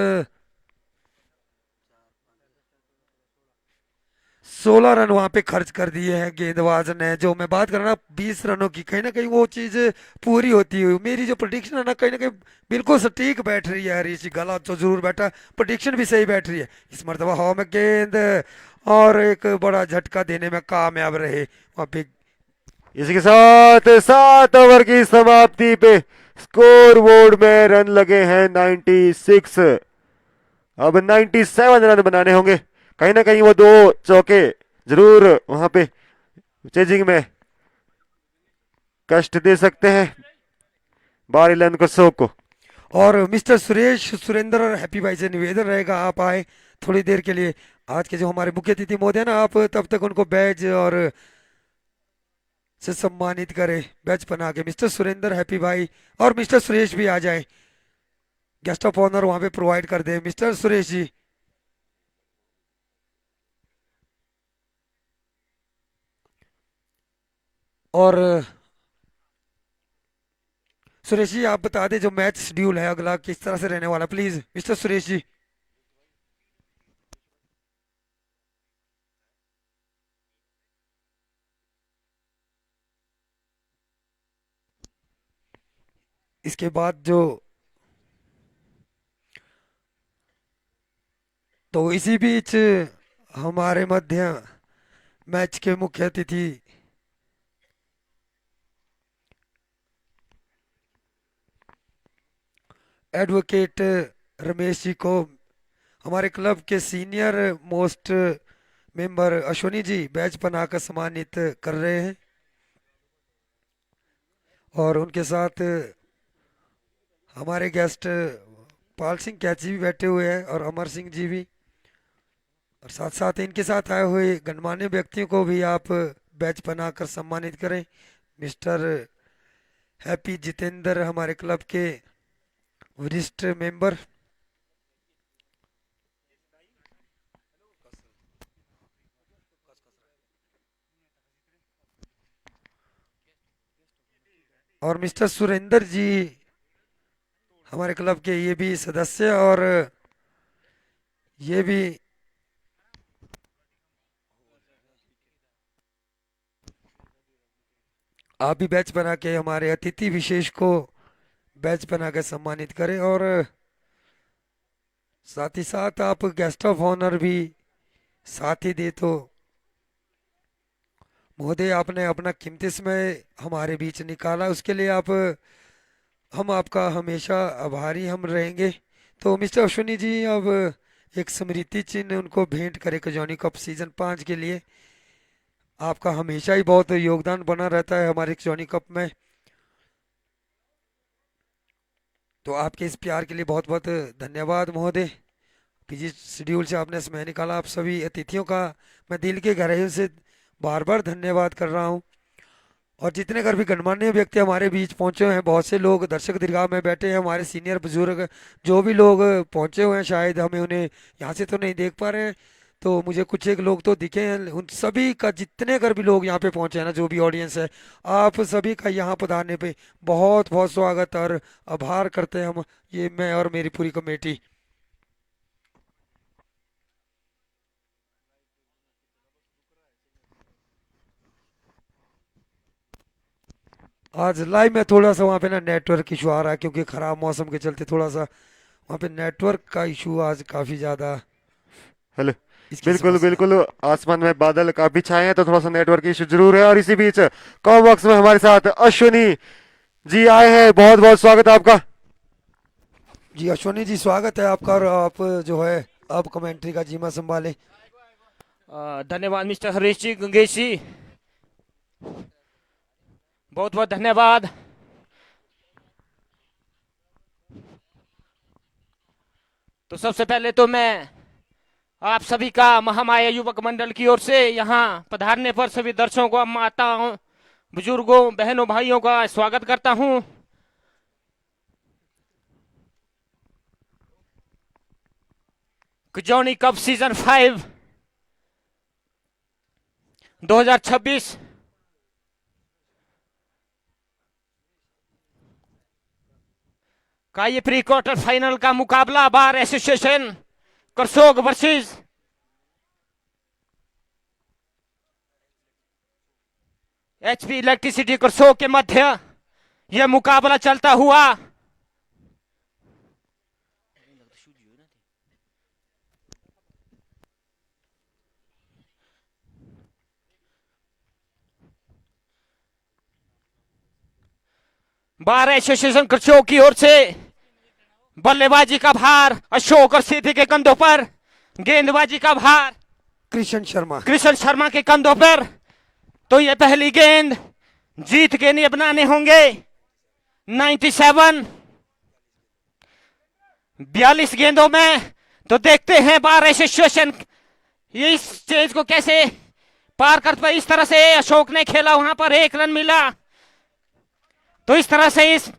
16 रन वहाँ पे खर्च कर दिए हैं गेंदबाज ने। जो मैं बात कर रहा ना 20 रनों की, कहीं ना कहीं वो चीज़ पूरी होती हुई मेरी जो प्रडिक्शन है ना, कहीं ना कहीं बिल्कुल सटीक बैठ रही है हरीश जी। गलत तो जरूर बैठा, प्रडिक्शन भी सही बैठ रही है। इस मरतबा हवा में गेंद और एक बड़ा झटका देने में कामयाब रहे वहाँ पे। इसी के साथ 7 ओवर की समाप्ति पे स्कोर बोर्ड में रन लगे हैं 96। अब 97 रन बनाने होंगे, कहीं ना कहीं वो 2 चौके जरूर वहां पे चेजिंग में कष्ट दे सकते हैं बारी लन को सो को। और मिस्टर सुरेश सुरेंद्र और हैप्पी भाई से निवेदन रहेगा, आप आए थोड़ी देर के लिए। आज के जो हमारे मुख्य अतिथि महोदय ना, आप तब तक उनको बैज और से सम्मानित करें। बैच बना के मिस्टर सुरेंद्र, हैप्पी भाई और मिस्टर सुरेश भी आ जाए। गेस्ट ऑफ ऑनर वहां पे प्रोवाइड कर दे मिस्टर सुरेश जी। और सुरेश जी आप बता दें जो मैच शेड्यूल है अगला किस तरह से रहने वाला, प्लीज मिस्टर सुरेश जी। इसके बाद जो, तो इसी बीच हमारे मध्य मैच के मुख्य अतिथि एडवोकेट रमेश जी को हमारे क्लब के सीनियर मोस्ट मेंबर अश्वनी जी बैच बनाकर सम्मानित कर रहे हैं। और उनके साथ हमारे गेस्ट पाल सिंह कैची भी बैठे हुए हैं और अमर सिंह जी भी। और साथ साथ इनके साथ आए हुए गणमान्य व्यक्तियों को भी आप बैच बनाकर सम्मानित करें। मिस्टर हैप्पी जितेंद्र हमारे क्लब के वरिष्ठ मेंबर। और मिस्टर सुरेंद्र जी हमारे क्लब के ये भी सदस्य, और ये भी आप भी बैच बना के हमारे अतिथि विशेष को बैच बना के सम्मानित करें। और साथ ही साथ आप गेस्ट ऑफ ऑनर भी साथ ही दे तो महोदय, आपने अपना कीमती समय हमारे बीच निकाला, उसके लिए आप हम आपका हमेशा आभारी हम रहेंगे। तो मिस्टर अश्विनी जी अब एक स्मृति चिन्ह उनको भेंट करें कजौनी कप सीजन 5 के लिए। आपका हमेशा ही बहुत योगदान बना रहता है हमारे कजौनी कप में, तो आपके इस प्यार के लिए बहुत बहुत धन्यवाद महोदय। बिजी शेड्यूल से आपने समय निकाला। आप सभी अतिथियों का मैं दिल के गहराइयों से बार बार धन्यवाद कर रहा हूँ। और जितने घर भी गणमान्य व्यक्ति हमारे बीच पहुंचे हुए हैं, बहुत से लोग दर्शक दीर्घा में बैठे हैं, हमारे सीनियर बुजुर्ग जो भी लोग पहुंचे हुए हैं, शायद हमें उन्हें यहाँ से तो नहीं देख पा रहे हैं, तो मुझे कुछ एक लोग तो दिखे हैं। उन सभी का, जितने घर भी लोग यहाँ पे पहुंचे हैं ना, जो भी ऑडियंस है, आप सभी का यहाँ पधारने पे बहुत बहुत स्वागत और आभार करते हैं हम, ये मैं और मेरी पूरी कमेटी। आज लाइव में थोड़ा सा वहाँ पे ना नेटवर्क इशू आ रहा है, क्योंकि ख़राब मौसम के चलते थोड़ा सा वहाँ पे नेटवर्क का इशू आज काफ़ी ज़्यादा हेलो। इसकी बिल्कुल समस्या। बिल्कुल, आसमान में बादल काफी छाए हैं तो थोड़ा सा नेटवर्क इशू जरूर है। और इसी बीच कॉम बॉक्स में हमारे साथ अश्विनी जी आए हैं, बहुत बहुत स्वागत है आपका। जी अश्विनी जी, स्वागत है आपका। और आप जो है अब कमेंट्री का जिम्मा संभालें। धन्यवाद मिस्टर हरीश जी, गंगेश जी, बहुत बहुत धन्यवाद। तो सबसे पहले तो मैं आप सभी का महामाया युवक मंडल की ओर से यहाँ पधारने पर सभी दर्शकों को, माताओं, बुजुर्गों, बहनों, भाइयों का स्वागत करता हूँ। कजौनी कप सीजन 5 2026 का ये प्री क्वार्टर फाइनल का मुकाबला bar association Karsog versus HP electricity Karsog के मध्य यह मुकाबला चलता हुआ बार एसोसिएशन करसोग की ओर से बल्लेबाजी का भार अशोक और सीधी के कंधों पर, गेंदबाजी का भार कृष्ण शर्मा के कंधों पर। तो ये पहली गेंद जीत के लिए बनाने होंगे 97 42 गेंदों में। तो देखते हैं बार एसोसिएशन ये इस चेंज को कैसे पार कर पाए। इस तरह से अशोक ने खेला, वहां पर 1 रन मिला। तो इस तरह से इस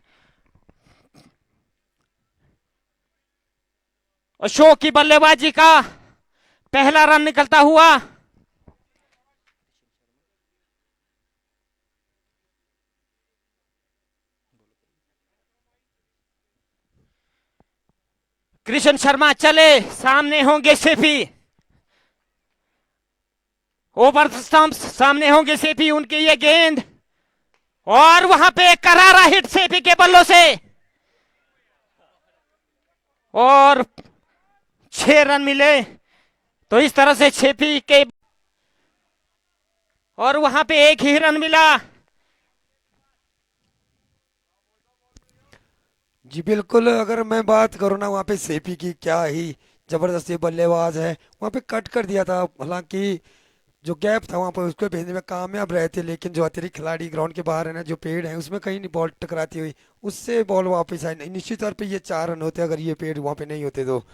अशोक की बल्लेबाजी का पहला रन निकलता हुआ कृष्ण शर्मा चले, सामने होंगे सेफी, ओवर स्टंप सामने होंगे सेफी, उनकी ये गेंद और वहां पे एक करारा हिट सेफी के बल्लों से और 6 रन मिले। तो इस तरह से सेफी के और वहां पे 1 ही रन मिला। जी बिल्कुल, अगर मैं बात करूँ ना, वहाँ पे सेपी की क्या ही जबरदस्ती बल्लेबाज है, वहाँ पे कट कर दिया था। हालांकि जो गैप था वहाँ पर उसको भेजने में कामयाब रहे थे, लेकिन जो अतिरिक्त खिलाड़ी ग्राउंड के बाहर है ना, जो पेड़ है उसमें कहीं नहीं बॉल टकराती हुई, उससे बॉल वापस आई। निश्चित तौर पे ये 4 रन होते अगर ये पेड़ वहाँ पे नहीं होते तो।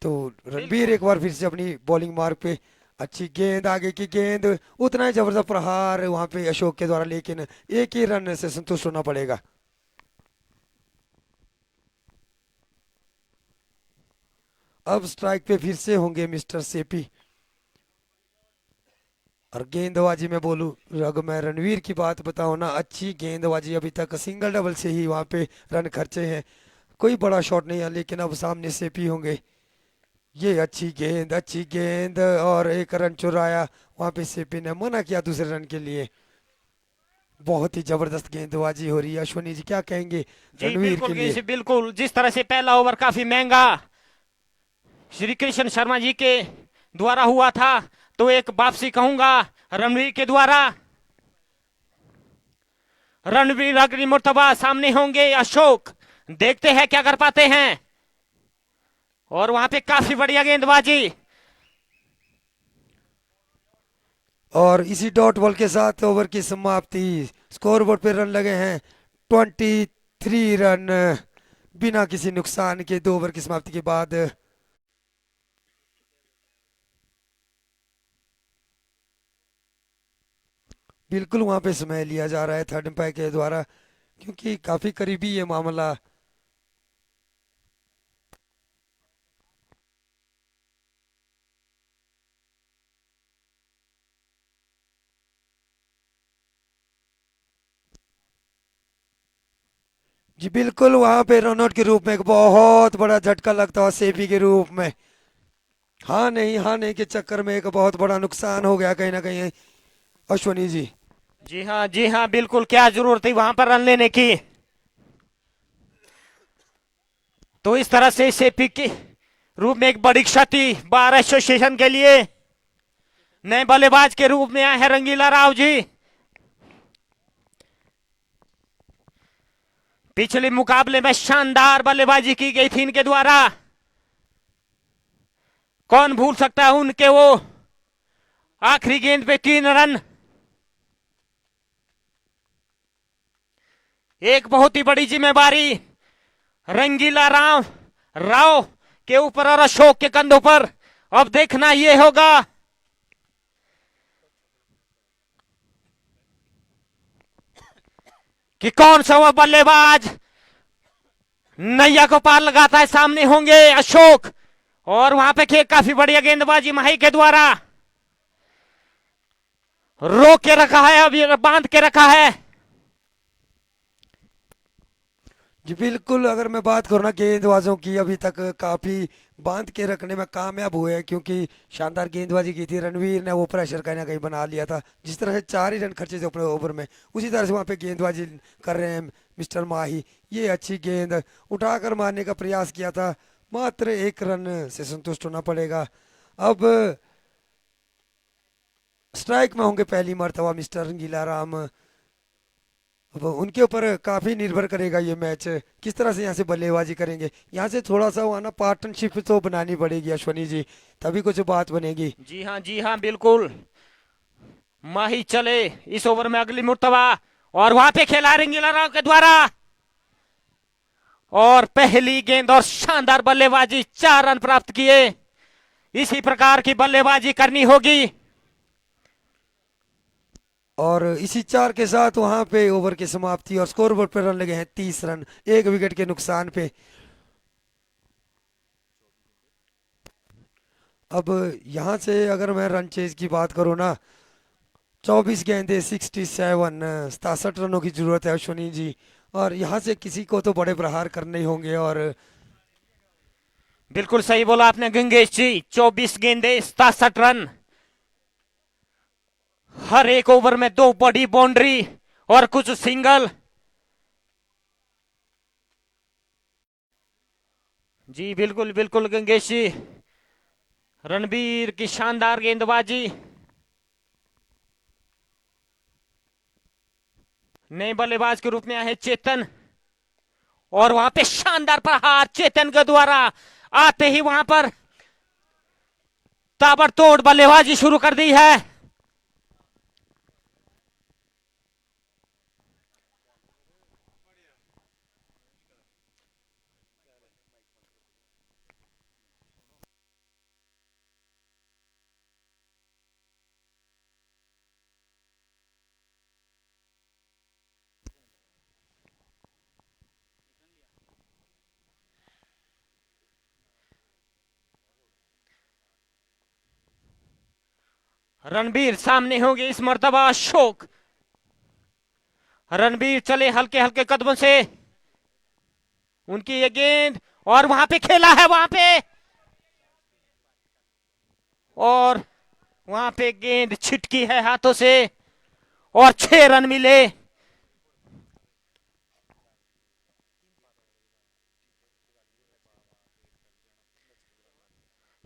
तो रणबीर एक बार फिर से अपनी बॉलिंग मार्क पे, अच्छी गेंद, आगे की गेंद, उतना ही जबरदस्त प्रहार वहां पे अशोक के द्वारा, लेकिन एक ही रन से संतुष्ट होना पड़ेगा। अब स्ट्राइक पे फिर से होंगे मिस्टर सेपी। और गेंदबाजी में बोलूं, अगर मैं रणवीर की बात बताऊं ना, अच्छी गेंदबाजी, अभी तक सिंगल डबल से ही वहां पे रन खर्चे हैं, कोई बड़ा शॉट नहीं है, लेकिन अब सामने सेपी होंगे। ये अच्छी गेंद और एक रन चुराया, वहां पे सेपी ने मना किया दूसरे रन के लिए। बहुत ही जबरदस्त गेंदबाजी हो रही है। अश्विनी जी क्या कहेंगे जी रणवीर बिल्कुल के लिए? बिल्कुल, जिस तरह से पहला ओवर काफी महंगा श्री कृष्ण शर्मा जी के द्वारा हुआ था, तो एक वापसी कहूंगा रणवीर के द्वारा। रणवीर अगली मुर्तबा सामने होंगे अशोक, देखते हैं क्या कर पाते हैं। और वहां पे काफी बढ़िया गेंदबाजी। और इसी डॉट बॉल के साथ ओवर की समाप्ति। स्कोरबोर्ड पे रन लगे हैं 23 रन, बिना किसी नुकसान के 2 ओवर की समाप्ति के बाद। बिल्कुल वहां पे समय लिया जा रहा है थर्ड अंपायर के द्वारा, क्योंकि काफी करीबी ये मामला। जी बिल्कुल, वहां पे रनआउट के रूप में एक बहुत बड़ा झटका लगता है सेबी के रूप में। हाँ नहीं के चक्कर में एक बहुत बड़ा नुकसान हो गया कहीं ना कहीं अश्वनी जी। जी हाँ बिल्कुल, क्या जरूरत थी वहां पर रन लेने की। तो इस तरह से सेपी के रूप में एक बड़ी क्षति बार एसोसिएशन के लिए। नए बल्लेबाज के रूप में आए हैं रंगीला राव जी। पिछले मुकाबले में शानदार बल्लेबाजी की गई थी इनके द्वारा, कौन भूल सकता है उनके वो आखिरी गेंद पे 3 रन। एक बहुत ही बड़ी जिम्मेवारी रंगीला राव के ऊपर और अशोक के कंधों पर। अब देखना यह होगा कि कौन सा वह बल्लेबाज नैया को पार लगाता है। सामने होंगे अशोक, और वहां पे काफी बढ़िया गेंदबाजी माही के द्वारा रोक के रखा है, अभी बांध के रखा है। जी बिल्कुल, अगर मैं बात करूँ ना गेंदबाजों की, अभी तक काफी बांध के रखने में कामयाब हुए हैं, क्योंकि शानदार गेंदबाजी की थी। रणवीर ने वो प्रेशर कहीं ना कहीं बना लिया था, जिस तरह से 4 ही रन खर्चे थे अपने ओवर में, उसी तरह से वहाँ पे गेंदबाजी कर रहे हैं मिस्टर माही। ये अच्छी गेंद उठाकर मारने का प्रयास किया था, मात्र 1 रन से संतुष्ट होना पड़ेगा। अब स्ट्राइक में होंगे पहली मर्तबा मिस्टर रंगीला राम। अब उनके ऊपर काफी निर्भर करेगा ये मैच, किस तरह से यहाँ से बल्लेबाजी करेंगे। यहाँ से थोड़ा सा वहाँ ना पार्टनरशिप तो बनानी पड़ेगी अश्वनी जी, तभी कुछ बात बनेगी। जी हाँ बिल्कुल। माही चले इस ओवर में अगली मुर्तबा, और वहां पे खेला रंगीला राव के द्वारा, और पहली गेंद और शानदार बल्लेबाजी, 4 रन प्राप्त किए। इसी प्रकार की बल्लेबाजी करनी होगी। और इसी 4 के साथ वहां पे ओवर की समाप्ति, और स्कोरबोर्ड पर रन लगे हैं 30 रन, 1 विकेट के नुकसान पे। अब यहां से अगर मैं रन चेज की बात करूं ना, 24 गेंदे 67 रनों की जरूरत है अश्विनी जी, और यहाँ से किसी को तो बड़े प्रहार करने ही होंगे। और बिल्कुल सही बोला आपने गंगेश जी, 24 गेंदे 67 रन, हर एक ओवर में 2 बड़ी बाउंड्री और कुछ सिंगल। जी बिल्कुल बिल्कुल गंगेश जी, रणबीर की शानदार गेंदबाजी। नए बल्लेबाज के रूप में आए चेतन, और वहां पे शानदार प्रहार चेतन के द्वारा आते ही वहां पर ताबड़तोड़ बल्लेबाजी शुरू कर दी है। रणबीर सामने होंगे इस मर्तबा अशोक। रणबीर चले हल्के हल्के कदमों से, उनकी ये गेंद और वहां पे खेला है, वहां पे और वहां पे गेंद छिटकी है हाथों से और 6 रन मिले।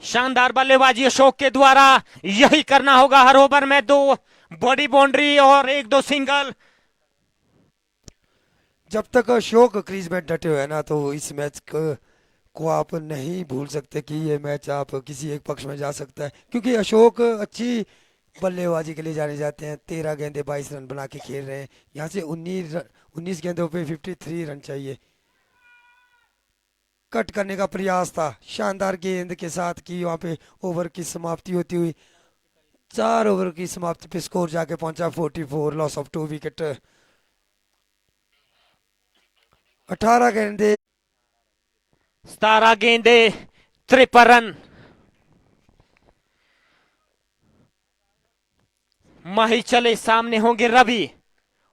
शानदार बल्लेबाजी अशोक के द्वारा, यही करना होगा हर ओवर में। 2 बड़ी बाउंड्री और 1-2 सिंगल। जब तक अशोक क्रीज में डटे हुए हैं ना, तो इस मैच को आप नहीं भूल सकते कि ये मैच आप किसी एक पक्ष में जा सकता है, क्योंकि अशोक अच्छी बल्लेबाजी के लिए जाने जाते हैं। 13 गेंदे 22 रन बना के खेल रहे हैं। यहाँ से 19 गेंदों पे 53 रन चाहिए। कट करने का प्रयास था, शानदार गेंद के साथ की वहाँ पे ओवर की समाप्ति होती हुई। 4 ओवर की समाप्ति पे स्कोर जाके पहुंचा 44, लॉस ऑफ 2 विकेट। 18 गेंदे 17 गेंदे 53 रन। माही चले सामने होंगे रवि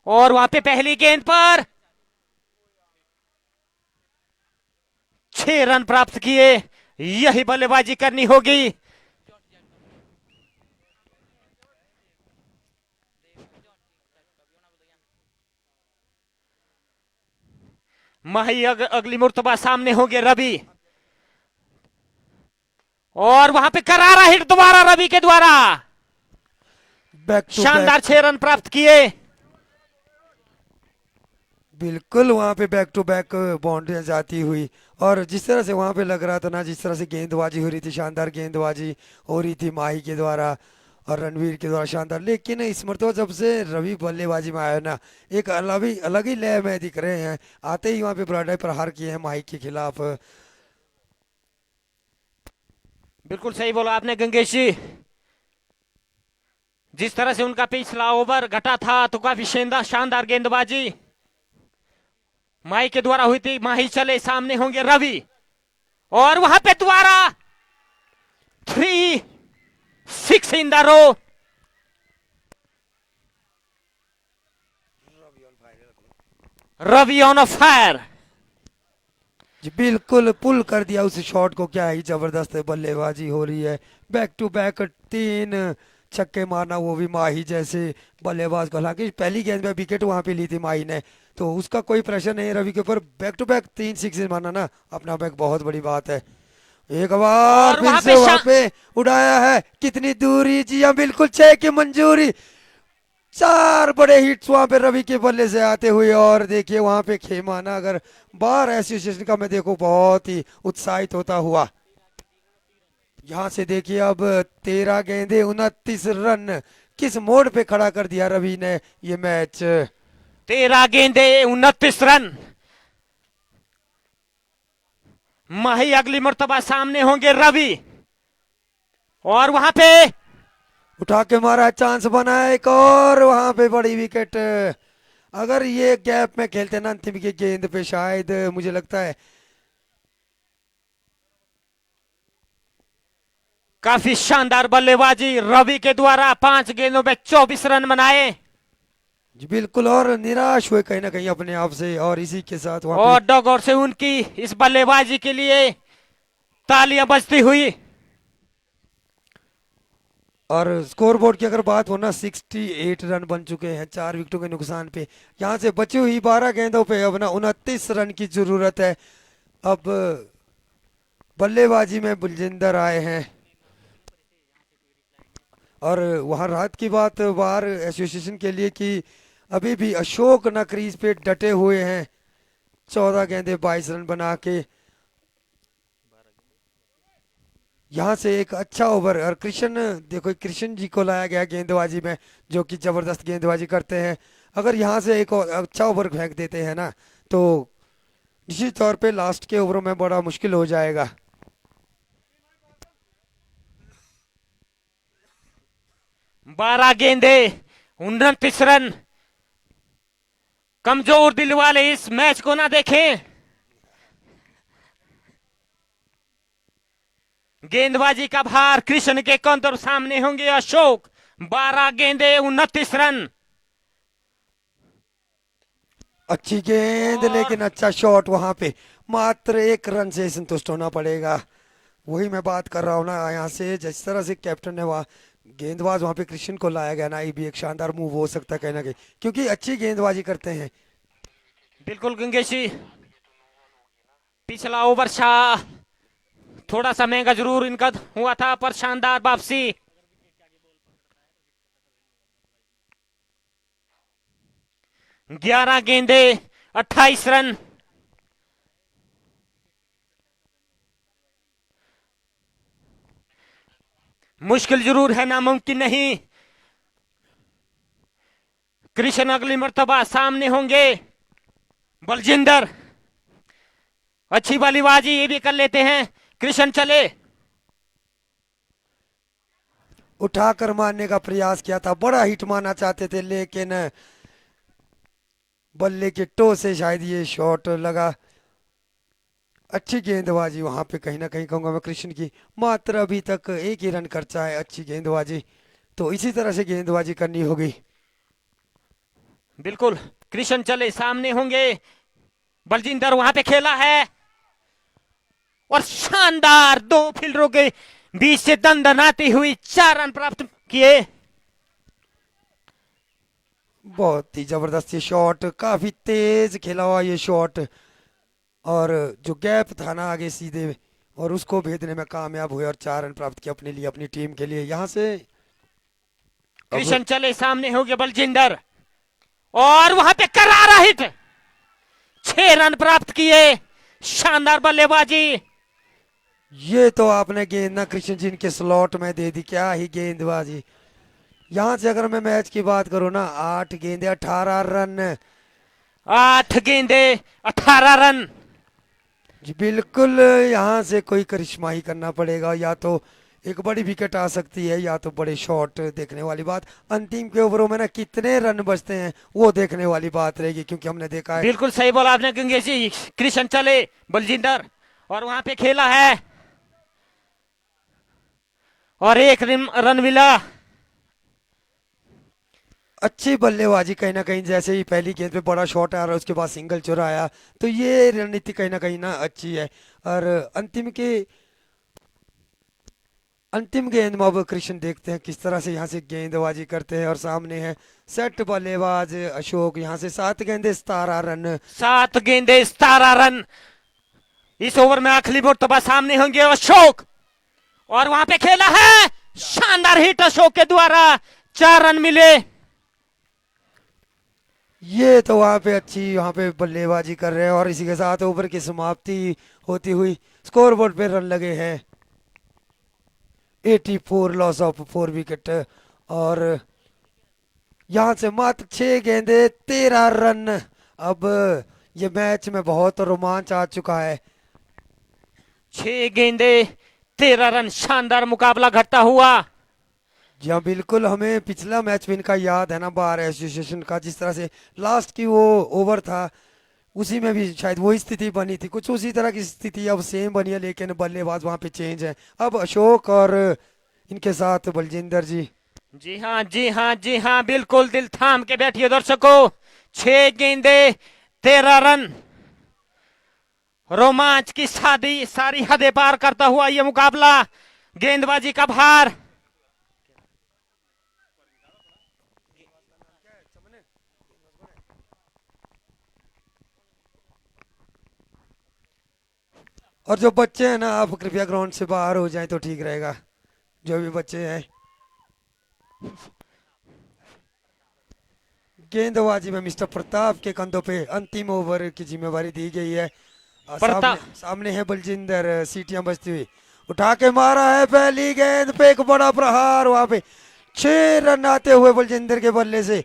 और वहां पे पहली गेंद पर 6 रन प्राप्त किए। यही बल्लेबाजी करनी होगी। माही अगली मुर्तबा सामने होंगे रवि और वहां पे करारा हिट दोबारा रवि के द्वारा। बैक टू शानदार बैक, 6 रन प्राप्त किए। बिल्कुल वहां पे बैक टू बैक बाउंड्रियां जाती हुई। और जिस तरह से वहां पे लग रहा था ना, जिस तरह से गेंदबाजी हो रही थी, शानदार गेंदबाजी हो रही थी माही के द्वारा और रणवीर के द्वारा शानदार। लेकिन इस मरतबा जब से रवि बल्लेबाजी में आया ना, एक अलग ही लय में दिख रहे हैं। आते ही वहां पे ब्रॉडआई प्रहार किए हैं माही के खिलाफ। बिल्कुल सही बोला आपने गंगेश जी। जिस तरह से उनका पिछला ओवर घटा था, तो काफी शानदार गेंदबाजी माही के द्वारा हुई थी। माही चले सामने होंगे रवि और वहां पे द्वारा 3-6 in the row. Ravi on a fire. जी बिल्कुल पुल कर दिया उस शॉट को। क्या ही जबरदस्त बल्लेबाजी हो रही है। बैक टू बैक 3 छक्के मारना, वो भी माही जैसे बल्लेबाज को। हालांकि पहली गेंद में विकेट वहां पे ली थी माही ने, तो उसका कोई प्रेशर नहीं है रवि के ऊपर। बैक टू बैक 3 सिक्स मारना ना अपना आप एक बहुत बड़ी बात है। एक बार फिर से वहां पे उड़ाया है। कितनी दूरी, जी हाँ बिल्कुल 6 की मंजूरी। 4 बड़े हिट्स वहां पे रवि के बल्ले से आते हुए। और देखिए वहां पे खेमाना अगर बार एसोसिएशन का मैं देखो बहुत ही उत्साहित होता हुआ। यहाँ से देखिए अब 13 गेंदे 29 रन, किस मोड़ पे खड़ा कर दिया रवि ने ये मैच। 13 गेंदे 29 रन। माही अगली मर्तबा सामने होंगे रवि और वहां पे उठा के मारा, चांस बना एक और वहां पे बड़ी विकेट। अगर ये गैप में खेलते ना अंतिम की गेंद पे, शायद मुझे लगता है काफी शानदार बल्लेबाजी रवि के द्वारा। 5 गेंदों में 24 रन बनाए। जी बिल्कुल, और निराश हुए कहीं ना कहीं अपने आप से। और इसी के साथ वहां और डॉगआउट से उनकी इस बल्लेबाजी के लिए तालियां बजती हुई। और स्कोरबोर्ड की अगर बात हो ना, 68 रन बन चुके हैं 4 विकेटों के नुकसान पे। यहाँ से बची हुई 12 गेंदों पे अब ना 29 रन की जरूरत है। अब बल्लेबाजी में बुलजिंदर आए हैं। और वहाँ राहत की बात बाहर एसोसिएशन के लिए कि अभी भी अशोक ना क्रीज पे डटे हुए हैं। 14 गेंदे 22 रन बना के यहाँ से एक अच्छा ओवर। और कृष्ण, देखो कृष्ण जी को लाया गया गेंदबाजी में, जो कि जबरदस्त गेंदबाजी करते हैं। अगर यहाँ से एक अच्छा ओवर फेंक देते हैं ना, तो निश्चित तौर पे लास्ट के ओवरों में बड़ा मुश्किल हो जाएगा। 12 गेंदे 29 रन। कमजोर दिल वाले इस मैच को ना देखें। गेंदबाजी का भार कृष्ण के कंधों सामने होंगे अशोक। 12 गेंदे 29 रन। अच्छी गेंद लेकिन अच्छा शॉट, वहां पे मात्र 1 रन से संतुष्ट होना पड़ेगा। वही मैं बात कर रहा हूँ ना, यहाँ से जिस तरह से कैप्टन ने वहाँ गेंदबाज वहां पे कृष्ण को लाया गया ना, ये भी एक शानदार मूव हो सकता है कहीं ना कहीं, क्योंकि अच्छी गेंदबाजी करते हैं। बिल्कुल गंगेश जी, पिछला ओवर शाह थोड़ा सा महंगा जरूर इनका हुआ था, पर शानदार वापसी। ग्यारह गेंदे 28 रन। मुश्किल जरूर है, नामुमकिन नहीं। कृष्ण अगली मर्तबा सामने होंगे। बलजिंदर अच्छी बल्लेबाजी ये भी कर लेते हैं। कृष्ण चले, उठाकर मारने का प्रयास किया था, बड़ा हिट मारना चाहते थे, लेकिन बल्ले के टो से शायद ये शॉट लगा। अच्छी गेंदबाजी वहां पे कहीं ना कहीं कहूंगा मैं कृष्ण की, मात्र अभी तक 1 ही रन खर्चा है। अच्छी गेंदबाजी, तो इसी तरह से गेंदबाजी करनी होगी। बिल्कुल कृष्ण चले, सामने होंगे। बलजिंदर वहां पे खेला है और शानदार 2 फील्डरों के बीच से दंदनाती हुई 4 रन प्राप्त किए। बहुत ही जबरदस्त ये शॉट, काफी तेज खेला हुआ ये शॉट, और जो गैप था ना आगे सीधे, और उसको भेदने में कामयाब हुए और 4 रन प्राप्त किए अपने लिए, अपनी टीम के लिए। यहाँ से कृष्ण चले, सामने होंगे बलजिंदर और वहां पे करारा हिट, 6 रन प्राप्त किए। शानदार बल्लेबाजी। ये तो आपने गेंद ना कृष्ण जी के स्लॉट में दे दी, क्या ही गेंदबाजी। यहाँ से अगर मैं मैच की बात करूँ ना, 8 गेंदे 18 रन। 8 गेंदे 18 रन। जी बिल्कुल, यहाँ से कोई करिश्मा ही करना पड़ेगा, या तो एक बड़ी विकेट आ सकती है या तो बड़े शॉट देखने वाली बात। अंतिम के ओवरों में ना कितने रन बचते हैं वो देखने वाली बात रहेगी, क्योंकि हमने देखा है। बिल्कुल सही बोला आपने गंगेश जी। कृष्ण चले, बलजिंदर और वहां पे खेला है और 1 रन मिला। अच्छी बल्लेबाजी कहीं ना कहीं, जैसे ही पहली गेंद पे बड़ा शॉट आ रहा है उसके बाद सिंगल चुराया, तो ये रणनीति कहीं ना अच्छी है। और अंतिम गेंद में अब कृष्ण देखते हैं किस तरह से यहाँ से गेंदबाजी करते हैं, और सामने है सेट बल्लेबाज अशोक। यहाँ से 7 गेंदे 17 रन। 7 गेंदे 17 रन। इस ओवर में आखिरी मुर्तबा सामने होंगे अशोक और वहां पे खेला है, शानदार हिट अशोक के द्वारा, 4 रन मिले। ये तो वहां पे अच्छी वहां पे बल्लेबाजी कर रहे हैं, और इसी के साथ ओवर की समाप्ति होती हुई स्कोरबोर्ड पे रन लगे हैं 84, लॉस ऑफ 4 विकेट। और यहाँ से मात्र 6 गेंदे 13 रन। अब ये मैच में बहुत रोमांच आ चुका है। 6 गेंदे 13 रन, शानदार मुकाबला घटता हुआ। जी हाँ बिल्कुल, हमें पिछला मैच भी इनका याद है ना, बार एसोसिएशन का, जिस तरह से लास्ट की वो ओवर था उसी में भी शायद वही स्थिति बनी थी, कुछ उसी तरह की स्थिति अब सेम बनी है, लेकिन बल्लेबाज वहां पे चेंज है। अब अशोक और इनके साथ बलजिंदर जी। जी हाँ, जी हाँ, जी हाँ, बिल्कुल दिल थाम के बैठिए दर्शकों। 6 गेंदे 13 रन, रोमांच की सारी हदें पार करता हुआ यह मुकाबला, गेंदबाजी का भार। और जो बच्चे हैं ना, आप कृपया ग्राउंड से बाहर हो जाएं तो ठीक रहेगा, जो भी बच्चे हैं। गेंदबाजी में मिस्टर प्रताप के कंधों पे अंतिम ओवर की जिम्मेवारी दी गई है। सामने है बलजिंदर, सीटियां बजती हुई, उठा के मारा है पहली गेंद पे, एक बड़ा प्रहार, वहां पे 6 रन आते हुए बलजिंदर के बल्ले से।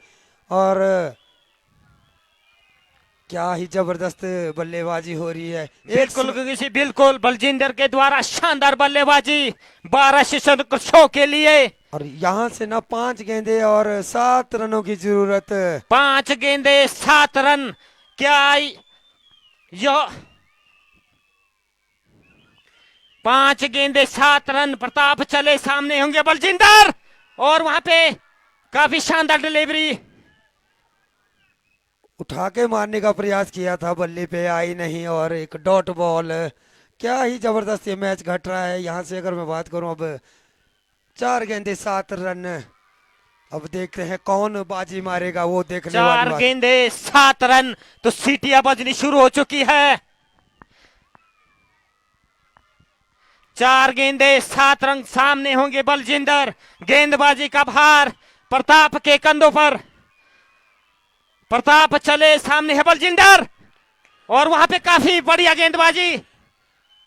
और क्या ही जबरदस्त बल्लेबाजी हो रही है। बिल्कुल बलजिंदर के द्वारा शानदार बल्लेबाजी, 12 शो के लिए। और यहाँ से ना 5 गेंदे और 7 रनों की जरूरत। 5 गेंदे 7 रन, क्या यह 5 गेंदे 7 रन। प्रताप चले, सामने होंगे बलजिंदर और वहां पे काफी शानदार डिलीवरी। उठा के मारने का प्रयास किया था, बल्ले पे आई नहीं और एक डॉट बॉल। क्या ही जबरदस्त ये मैच घट रहा है। यहाँ से अगर मैं बात करूं, अब 4 गेंदे 7 रन। अब देखते हैं कौन बाजी मारेगा, वो देखने 4 वाली बात। गेंदे 7 रन, तो सीटियां बजनी शुरू हो चुकी है। 4 गेंदे 7 रन, सामने होंगे बलजिंदर। गेंदबाजी का भार प्रताप के कंधों पर। प्रताप चले, सामने है बलजिंदर और वहां पे काफी बढ़िया गेंदबाजी।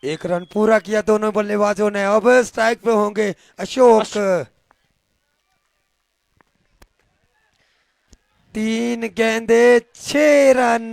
1 रन पूरा किया दोनों बल्लेबाजों ने। अब स्ट्राइक पे होंगे अशोक। 3 गेंदे 6 रन।